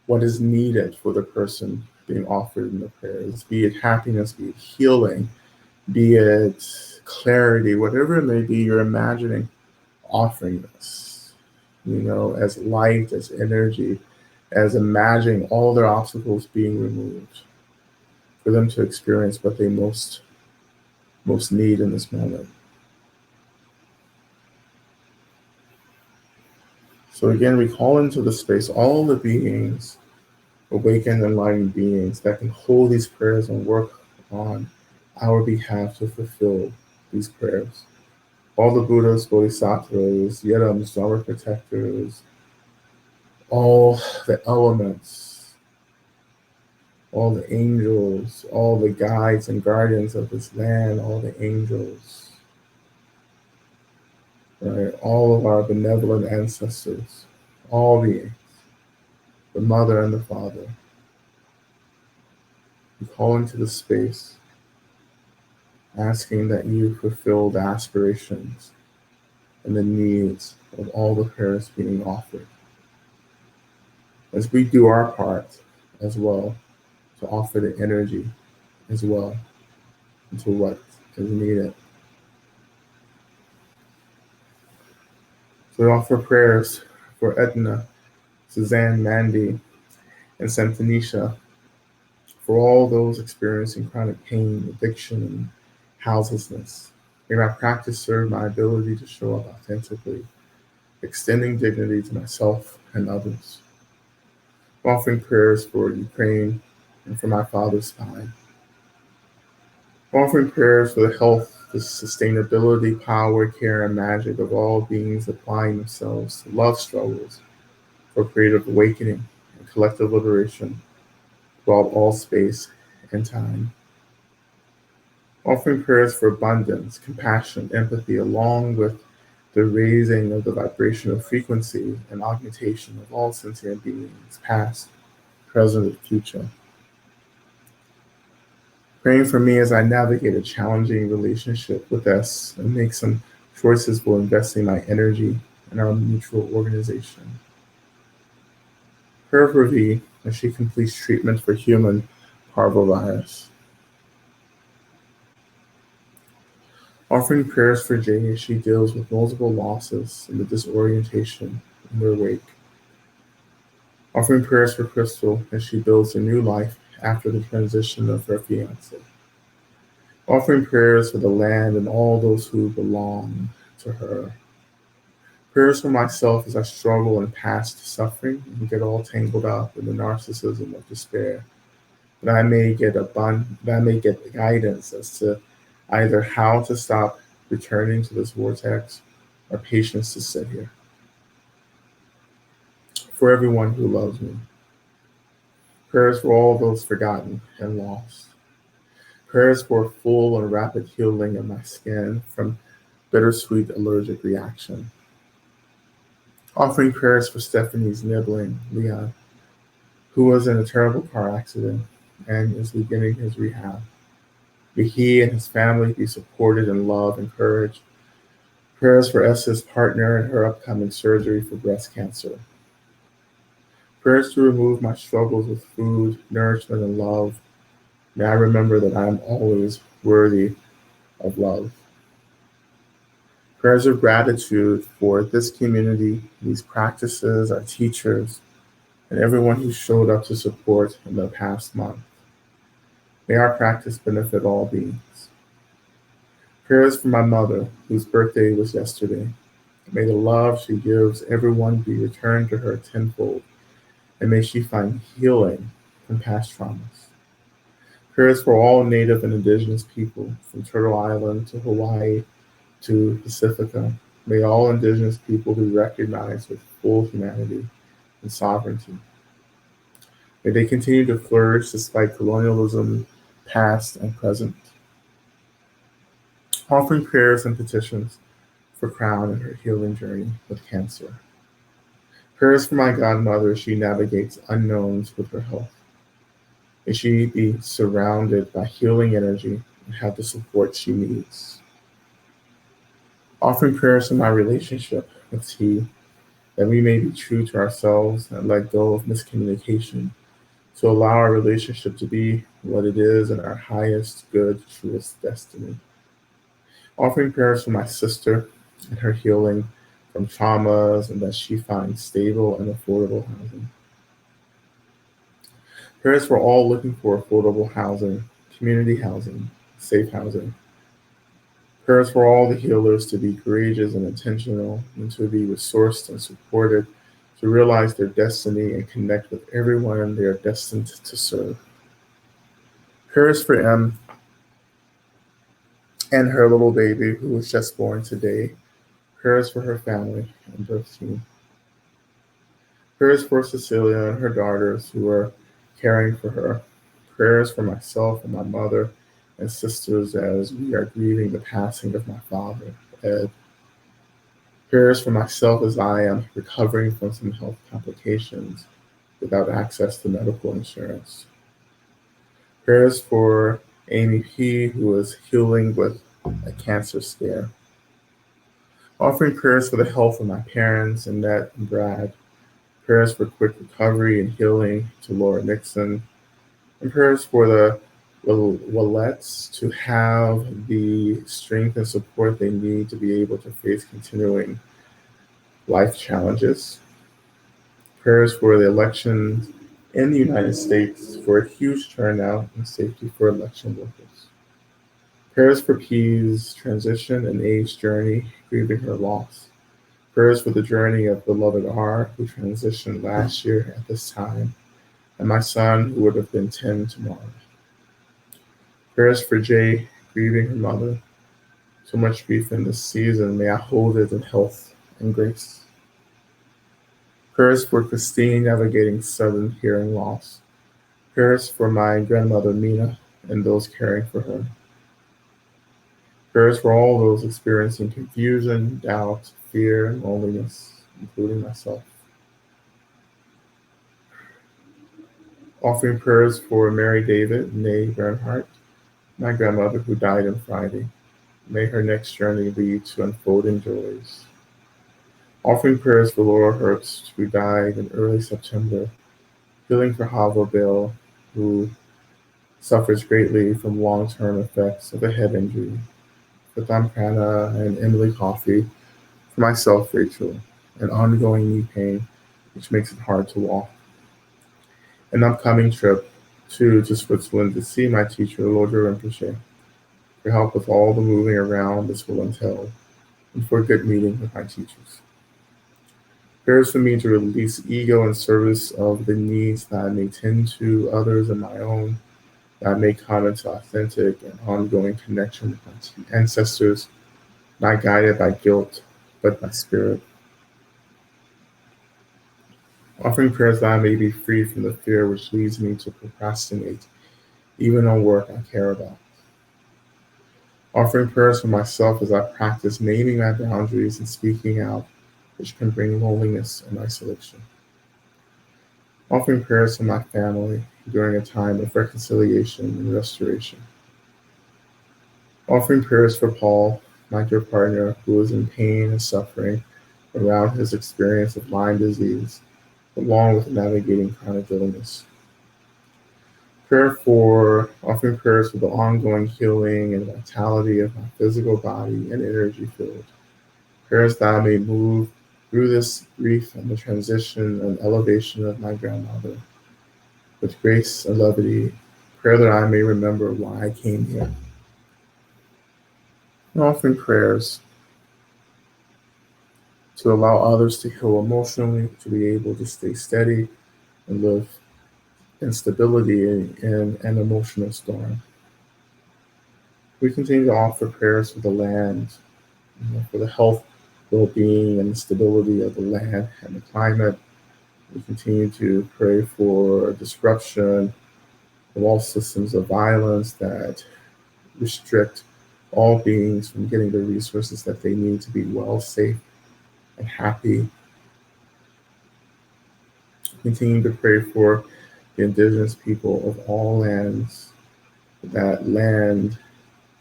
what is needed for the person being offered in the prayers, be it happiness, be it healing, be it clarity, whatever it may be, you're imagining offering this, as light, as energy, as imagining all their obstacles being removed for them to experience what they most need in this moment. So again, we call into the space all the beings, awakened, enlightened beings that can hold these prayers and work on our behalf to fulfill these prayers. All the Buddhas, Bodhisattvas, Yedams, Dharma protectors, all the elements, all the angels, all the guides and guardians of this land, all the angels, right? All of our benevolent ancestors, all beings, the mother and the father. We call into the space, asking that you fulfill the aspirations and the needs of all the prayers being offered. As we do our part as well, to offer the energy as well into what is needed. So we offer prayers for Edna, Suzanne, Mandy, and Santanisha, for all those experiencing chronic pain, addiction, and houselessness. May my practice serve my ability to show up authentically, extending dignity to myself and others. I'm offering prayers for Ukraine and for my father's spine. I'm offering prayers for the health, the sustainability, power, care, and magic of all beings applying themselves to love struggles for creative awakening and collective liberation throughout all space and time. Offering prayers for abundance, compassion, empathy, along with the raising of the vibrational frequency and augmentation of all sentient beings, past, present, and future. Praying for me as I navigate a challenging relationship with us and make some choices for investing my energy in our mutual organization. Prayer for V as she completes treatment for human parvovirus. Offering prayers for Jay as she deals with multiple losses and the disorientation in their wake. Offering prayers for Crystal as she builds a new life after the transition of her fiance. Offering prayers for the land and all those who belong to her. Prayers for myself as I struggle in past suffering and get all tangled up in the narcissism of despair. That I may get guidance as to either how to stop returning to this vortex or patience to sit here. For everyone who loves me. Prayers for all those forgotten and lost. Prayers for full and rapid healing of my skin from bittersweet allergic reaction. Offering prayers for Stephanie's nibbling, Leon, who was in a terrible car accident and is beginning his rehab. May he and his family be supported in love and courage. Prayers for S's partner and her upcoming surgery for breast cancer. Prayers to remove my struggles with food, nourishment, and love. May I remember that I am always worthy of love. Prayers of gratitude for this community, these practices, our teachers, and everyone who showed up to support in the past month. May our practice benefit all beings. Prayers for my mother, whose birthday was yesterday. May the love she gives everyone be returned to her tenfold, and may she find healing from past traumas. Prayers for all Native and Indigenous people, from Turtle Island to Hawaii to Pacifica. May all Indigenous people be recognized with full humanity and sovereignty. May they continue to flourish despite colonialism, past and present. Offering prayers and petitions for Crown in her healing journey with cancer. Prayers for my godmother as she navigates unknowns with her health. May she be surrounded by healing energy and have the support she needs. Offering prayers for my relationship with T, that we may be true to ourselves and let go of miscommunication to allow our relationship to be what it is in our highest good, truest destiny. Offering prayers for my sister and her healing from traumas and that she finds stable and affordable housing. Prayers for all looking for affordable housing, community housing, safe housing. Prayers for all the healers to be courageous and intentional and to be resourced and supported to realize their destiny and connect with everyone they are destined to serve. Prayers for M and her little baby who was just born today. Prayers for her family and birth team. Prayers for Cecilia and her daughters who are caring for her. Prayers for myself and my mother and sisters as we are grieving the passing of my father, Ed. Prayers for myself as I am recovering from some health complications without access to medical insurance. Prayers for Amy P., who is healing with a cancer scare. Offering prayers for the health of my parents, Annette and Brad. Prayers for quick recovery and healing to Laura Nixon. And prayers for the Willettes to have the strength and support they need to be able to face continuing life challenges. Prayers for the elections in the United States for a huge turnout and safety for election workers. Prayers for P's transition and age journey, grieving her loss. Prayers for the journey of beloved R, who transitioned last year at this time, and my son, who would have been 10 tomorrow. Prayers for Jay, grieving her mother. So much grief in this season. May I hold it in health and grace. Prayers for Christine, navigating sudden hearing loss. Prayers for my grandmother, Mina, and those caring for her. Prayers for all those experiencing confusion, doubt, fear, and loneliness, including myself. Offering prayers for Mary David, née Bernhardt, my grandmother who died on Friday. May her next journey lead to unfolding joys. Offering prayers for Laura Herbst, who died in early September, Healing for Hava Bill, who suffers greatly from long-term effects of a head injury. For Damprana and Emily Coffey. For myself, Rachel, an ongoing knee pain, which makes it hard to walk. An upcoming trip to Switzerland to see my teacher, Lord Rinpoche, for help with all the moving around this will entail, and for a good meeting with my teachers. Prayers for me to release ego in service of the needs that I may tend to others and my own, that I may come into authentic and ongoing connection with my ancestors, not guided by guilt, but by spirit. Offering prayers that I may be free from the fear which leads me to procrastinate, even on work I care about. Offering prayers for myself as I practice naming my boundaries and speaking out, which can bring loneliness and isolation. Offering prayers for my family during a time of reconciliation and restoration. Offering prayers for Paul, my dear partner, who is in pain and suffering around his experience of Lyme disease, along with navigating chronic illness. Offering prayers for the ongoing healing and vitality of my physical body and energy field. Prayers that I may move through this grief and the transition and elevation of my grandmother with grace and levity. Prayer that I may remember why I came here. And offering prayers to allow others to heal emotionally, to be able to stay steady and live in stability in an emotional storm. We continue to offer prayers for the land, for the health, well-being, and the stability of the land and the climate. We continue to pray for disruption of all systems of violence that restrict all beings from getting the resources that they need to be well, safe, and happy. We continue to pray for the indigenous people of all lands, that land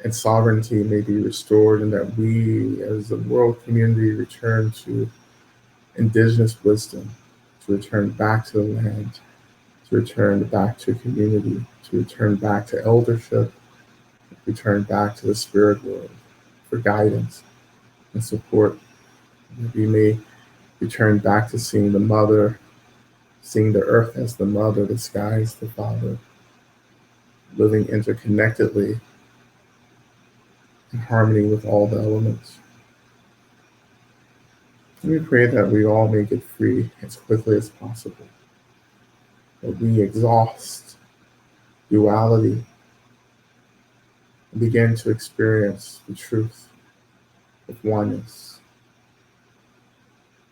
and sovereignty may be restored, and that we as a world community return to indigenous wisdom, to return back to the land, to return back to community, to return back to eldership, return back to the spirit world for guidance and support. That we may return back to seeing the mother, seeing the earth as the mother, the sky as the father, living interconnectedly in harmony with all the elements. And we pray that we all may get free as quickly as possible, that we exhaust duality and begin to experience the truth of oneness,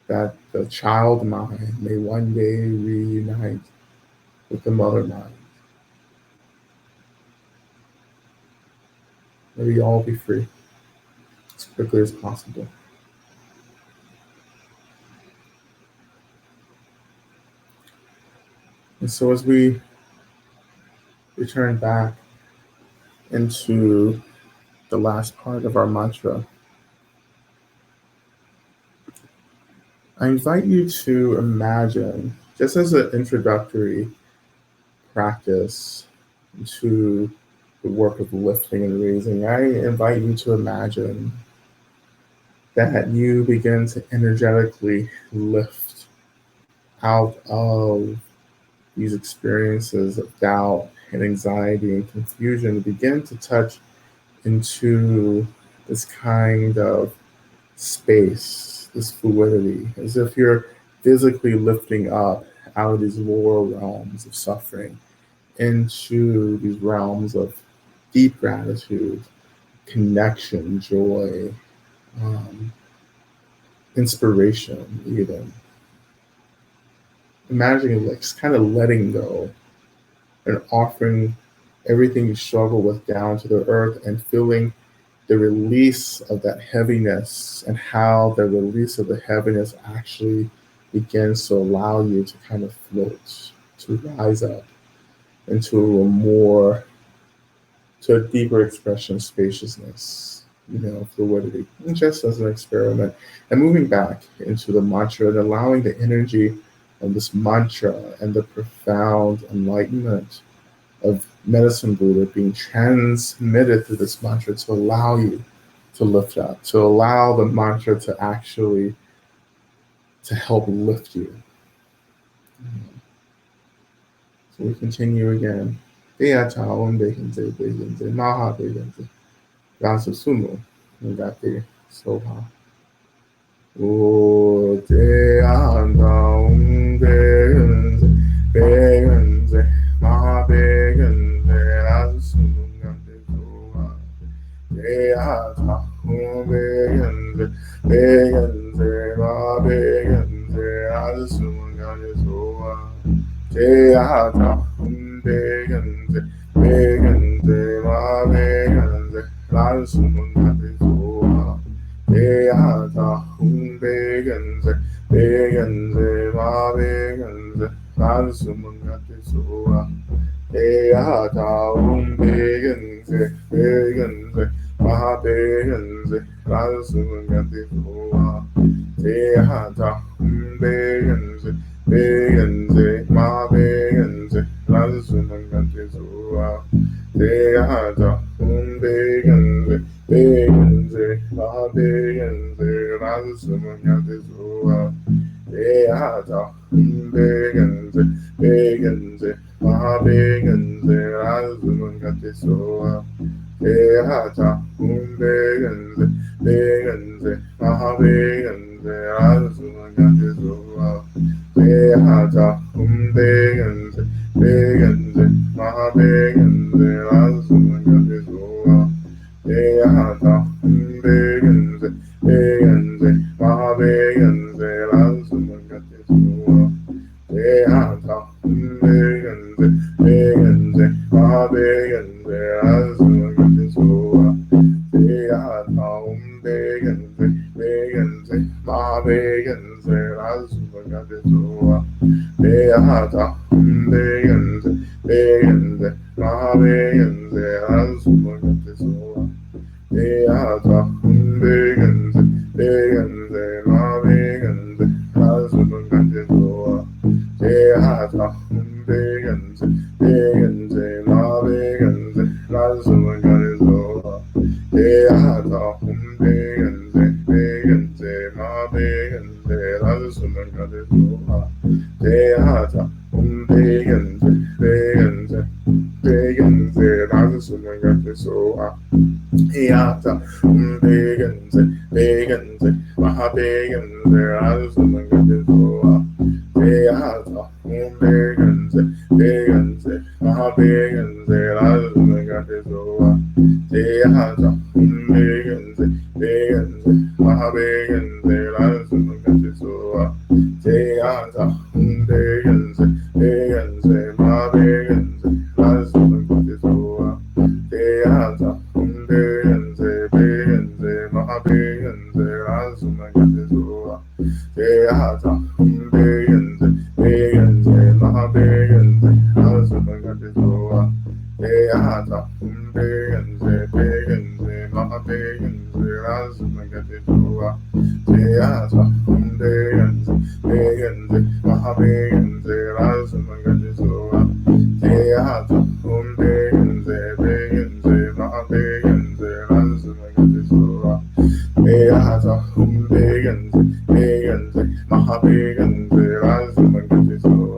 that the child mind may one day reunite with the mother mind. May we all be free as quickly as possible. And so as we return back into the last part of our mantra, I invite you to imagine, just as an introductory practice to the work of lifting and raising, I invite you to imagine that you begin to energetically lift out of these experiences of doubt and anxiety and confusion, begin to touch into this kind of space, this fluidity, as if you're physically lifting up out of these lower realms of suffering into these realms of deep gratitude, connection, joy, inspiration, even. Imagining like just kind of letting go and offering everything you struggle with down to the earth and feeling the release of that heaviness, and how the release of the heaviness actually begins to allow you to kind of float, to rise up into a deeper expression of spaciousness, fluidity, and just as an experiment. And moving back into the mantra and allowing the energy this mantra and the profound enlightenment of medicine Buddha being transmitted through this mantra to allow you to lift up, to allow the mantra to actually to help lift you. So we continue again. Beata om begenze begenze maha begenze rasa sumo ngate soha. O te anda om begenze begenze maha begenze rasa sumo ngate soha. Beata om begenze begenze maha begenze rasa sumo ngate soha. Teata begenze begenze ma begenze la sumungate soa. Teata begenze begenze ma begenze la sumungate soa. Teata begenze begenze ma begenze la sumungate soa. Teata begenze begenze ma begenze lazumangate zua. Teata begenze begenze ma begenze lazumangate zua. Teata begenze begenze ma begenze lazumangate zua. Teata begenze begenze ma begenze lazumangate zua. Teata begenze begenze maha begenze lazumangate soa. Teata begenze begenze maha begenze lazumangate soa. Teata begenze begenze maha begenze lazumangate soa. Teata begenze begenze maha begenze lazumangate soa. Teata begenze begenze maha begenze lazumangate soa. Teata begenze begenze maha begenze lazumangate soa. Teata begenze begenze maha begenze lazumangate soa. Teata begenze begenze maha begenze lazumangate soa. Teata begenze begenze begenze lazumangate soa. Teata begenze begenze maha begenze lazumangate soa. Teata begenze begenze maha begenze lazumangate soa. Teata begenze begenze maha begenze lazumangate soa. Teata begenze begenze maha begenze lazumangate soa. Teata begenze begenze maha begenze lazumangate soa. Teata begenze begenze maha begenze lazumangate soa. Teata begenze begenze maha begenze lazumangate soa. Teata begenze begenze maha begenze lazumangate soa. Teata begenze begenze maha begenze lazumangate soa. Teata begenze begenze maha begenze lazumangate soa. Teata begenze begenze maha begenze lazumangate soa.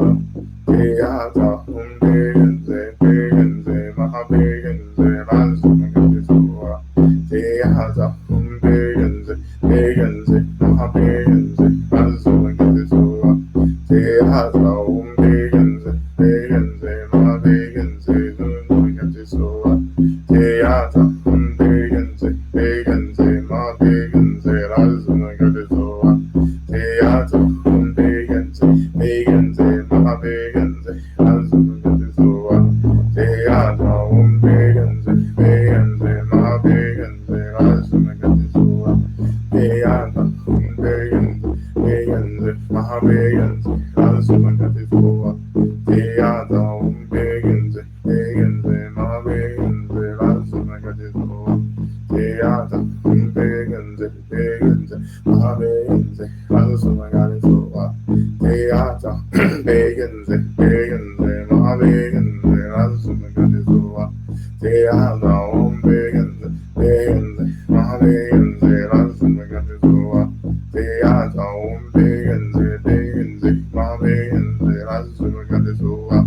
Teata begenze begenze maha begenze lazumangate soa. Teata begenze begenze maha begenze lazumangate soa. Teata begenze begenze maha begenze lazumangate soa. Teata begenze begenze maha begenze lazumangate soa. Teata begenze begenze maha begenze lazumangate soa. Teata begenze begenze maha begenze lazumangate soa. Teata begenze begenze maha begenze lazumangate soa. Teata begenze begenze maha begenze lazumangate soa. Teata Sumagatisoa, Teata Om Begenze, Begenze, Mahabegenze, Rasumagatisoa, Teata Om Begenze, Begenze, Mahabegenze, Rasumagatisoa,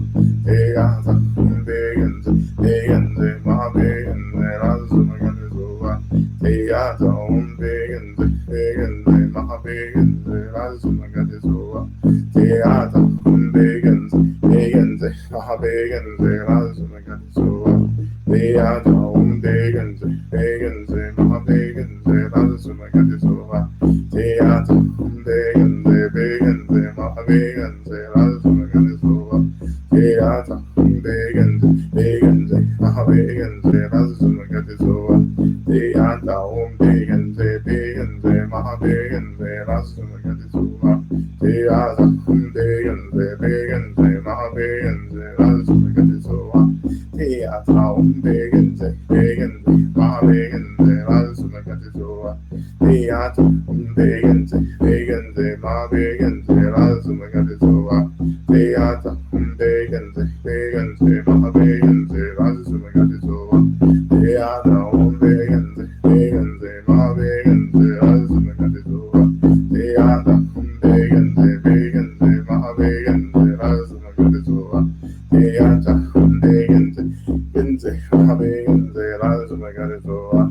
Teata Om Begenze, Begenze, Mahabegenze, Rasumagatisoa, Teata Om Begenze, Begenze, Mahabegenze, Rasumagatisoa, Teata Om Begenze, Begenze, Mahabegenze, Rasumagatisoa, Teata Om Begenze, Begenze, Mahabegenze, Rasumagatisoa, Teata Om Begenze, Begenze, Mahabegenze, Rasumagatisoa, Teata Om Begenze, Begenze, Mahabegenze, Rasumagatisoa, Teata Om Begenze, Begenze, Mahabegenze, Rasumagatisoa, Teata Om Begenze, Begenze, Mahabegenze, Rasumagatisoa, Teata Om Begenze, Begenze, Mahabegenze, Rasumagatisoa, Teata Om Begenze, Begenze, Mahabegenze, Rasumagatisoa, Teata Om Begenze, Begenze, Mahabegenze, Rasumagatisoa, Teata Om Begenze, Begenze, Mahabegenze, Rasumagatisoa, Teata Om Begenze, Begenze, Mahabegenze, Rasumagatisoa, Teata Om Begenze, Begenze, Mahabegenze, Rasumagatisoa, Teata Om Begenze, Begenze, Mahabegenze, Rasumagatisoa,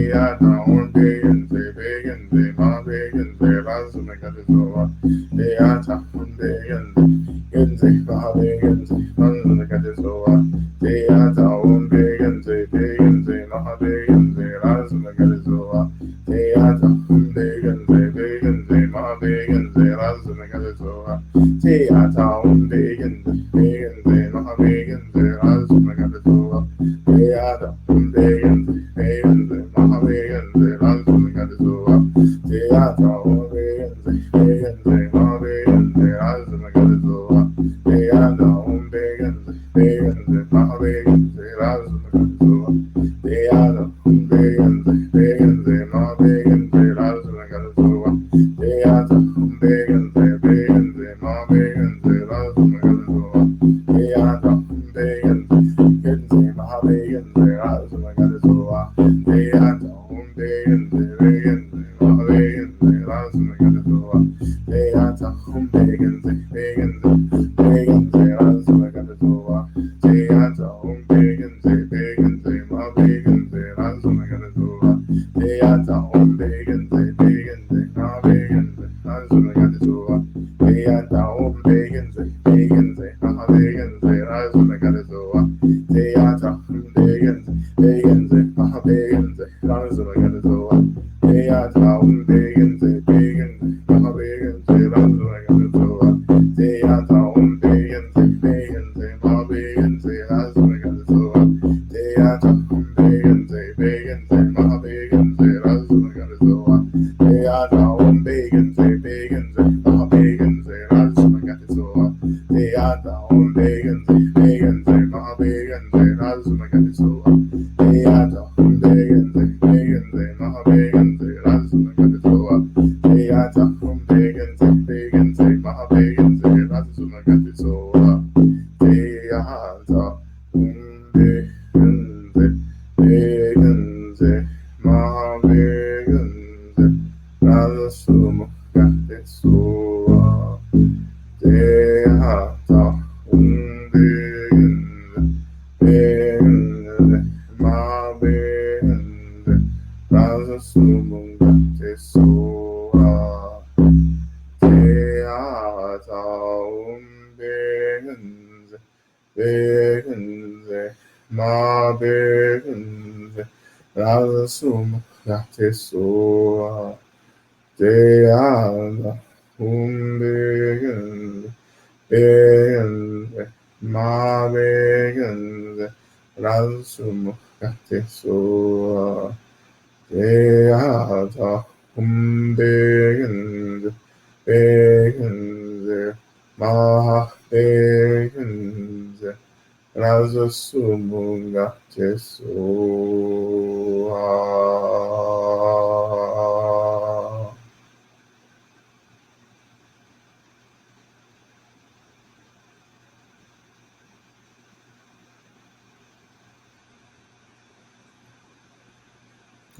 Teata Om Begenze, Begenze, Mahabegenze, Rasumagatisoa, Teata Om Begenze, Begenze, Mahabegenze, Rasumagatisoa, Teata Om Begenze, Begenze, Mahabegenze, Rasumagatisoa, Teata Om Begenze, Begenze, Mahabegenze, Rasumagatisoa, Teata Om Begenze, Begenze, Mahabegenze, Rasumagatisoa, Teata Om Begenze, Begenze, Mahabegenze, Rasumagatisoa, Teata Om Begenze, Begenze, Mahabegenze, Rasumagatisoa, Teata Om Begenze, Begenze, Mahabegenze, Rasumagatisoa, Teata Om Begenze, Begenze, Mahabegenze, Rasumagatisoa, Teata Om Begenze, Begenze, Mahabegenze, Rasumagatisoa, Teata Om Begenze, Begenze, Mahabegenze, Rasumagatisoa, Teata Om Begenze, Begenze, Begenze, Rasumagatisoa, Teata Om Begenze, Begenze, Mahabegenze, Rasumagatisoa, Teata Om Begenze, Begenze, Mahabegenze, Rasumagatisoa, Teata Om Begenze, Begenze, Mahabegenze, Rasumagatisoa, Teata Om Begenze, Begenze, Mahabegenze, Rasumagatisoa, Teata Om Begenze, Begenze, Mahabegenze, Rasumagatisoa, Teata Om Begenze, Begenze, Mahabegenze, Rasumagatisoa, Teata Om Begenze, Begenze, Mahabegenze, Rasumagatisoa, Teata Om Begenze, Begenze, Mahabegenze, Rasumagatisoa, Teata Om Begenze, Begenze, Mahabegenze, Rasumagatisoa, Teata Om Begenze, Begenze, Mahabegenze, Rasumagatisoa, Teata Om Begenze, Begenze, Mahabegenze, Rasumagatisoa, Teata Om Begenze, Begenze, Mahabegenze, Rasumagatisoa, Teata Om Begenze, Begenze, Mahabegenze, Rasumagatisoa, Teata Om Begenze, Begenze, Mahabegenze, Rasumagatisoa, Teata Om Begenze, Begenze, Mahabegenze, Rasumagatisoa, Teata Om Begenze, Begenze, Mahabegenze, Rasumagatisoa.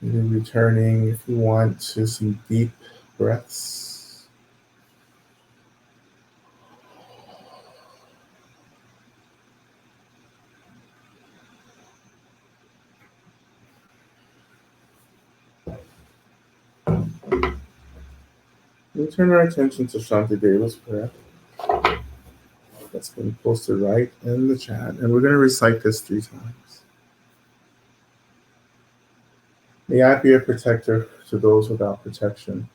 Maybe returning, if you want, to some deep breaths. We turn our attention to Shantideva's breath that's been posted right in the chat, and we're going to recite this 3 times. May I be a protector to those without protection,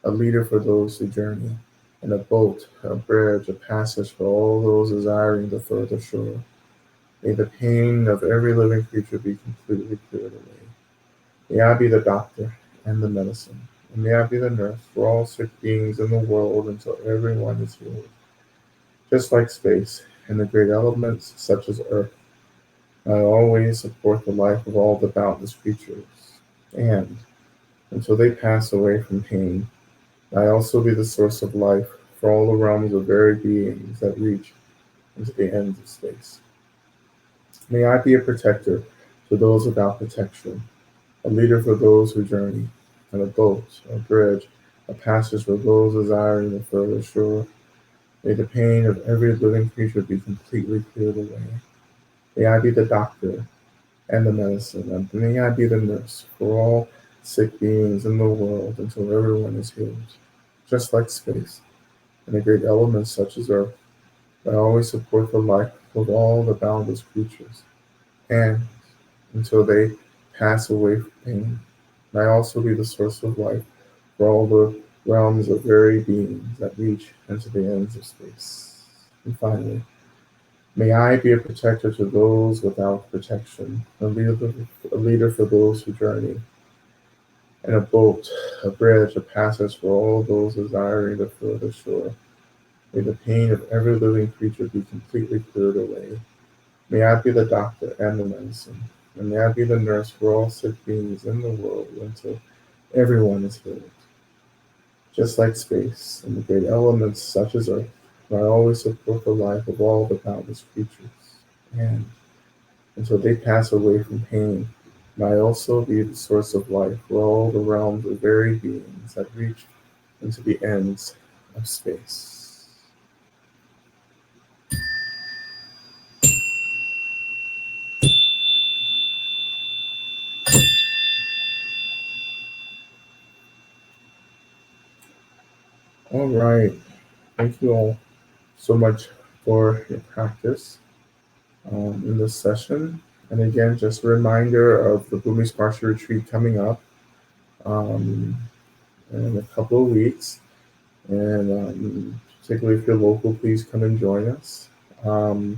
a leader for those who journey, and a boat, a bridge, a passage for all those desiring the further shore. May the pain of every living creature be completely cleared away. May I be the doctor and the medicine, and may I be the nurse for all sick beings in the world until everyone is healed. Just like space and the great elements such as earth, I always support the life of all the boundless creatures, and until they pass away from pain, I also be the source of life for all the realms of varied beings that reach into the ends of space. May I be a protector to those without protection, a leader for those who journey, and a boat, a bridge, a passage for those desiring the further shore. May the pain of every living creature be completely cleared away. May I be the doctor and the medicine, and may I be the nurse for all sick beings in the world until everyone is healed. Just like space and the great elements such as earth, I always support the life of all the boundless creatures, and until they pass away from pain, may I also be the source of life for all the realms of varied beings that reach into the ends of space. And finally, may I be a protector to those without protection, a leader for those who journey, and a boat, a bridge, a passage for all those desiring the further shore. May the pain of every living creature be completely cleared away. May I be the doctor and the medicine, and may I be the nurse for all sick beings in the world until everyone is healed. Just like space and the great elements such as earth, I always support the life of all the boundless creatures, and until they pass away from pain, may I also be the source of life for all the realms of varied beings that reach into the ends of space. All right. Thank you all so much for your practice in this session. And again, just a reminder of the Bhumi Sparsha retreat coming up um, in a couple of weeks. And particularly if you're local, please come and join us. And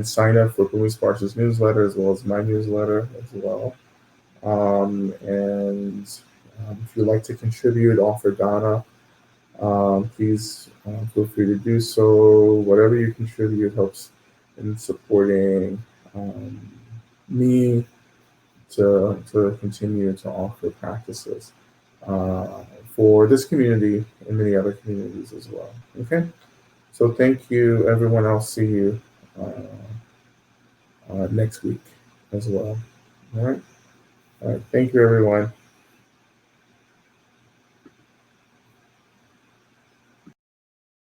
sign up for Bhumi Sparsha's newsletter as well as my newsletter as well. And if you'd like to contribute, offer dana, please feel free to do so. Whatever you contribute helps in supporting me to continue to offer practices for this community and many other communities as well. Okay, so thank you, everyone. I'll see you next week as well. All right. All right. Thank you, everyone.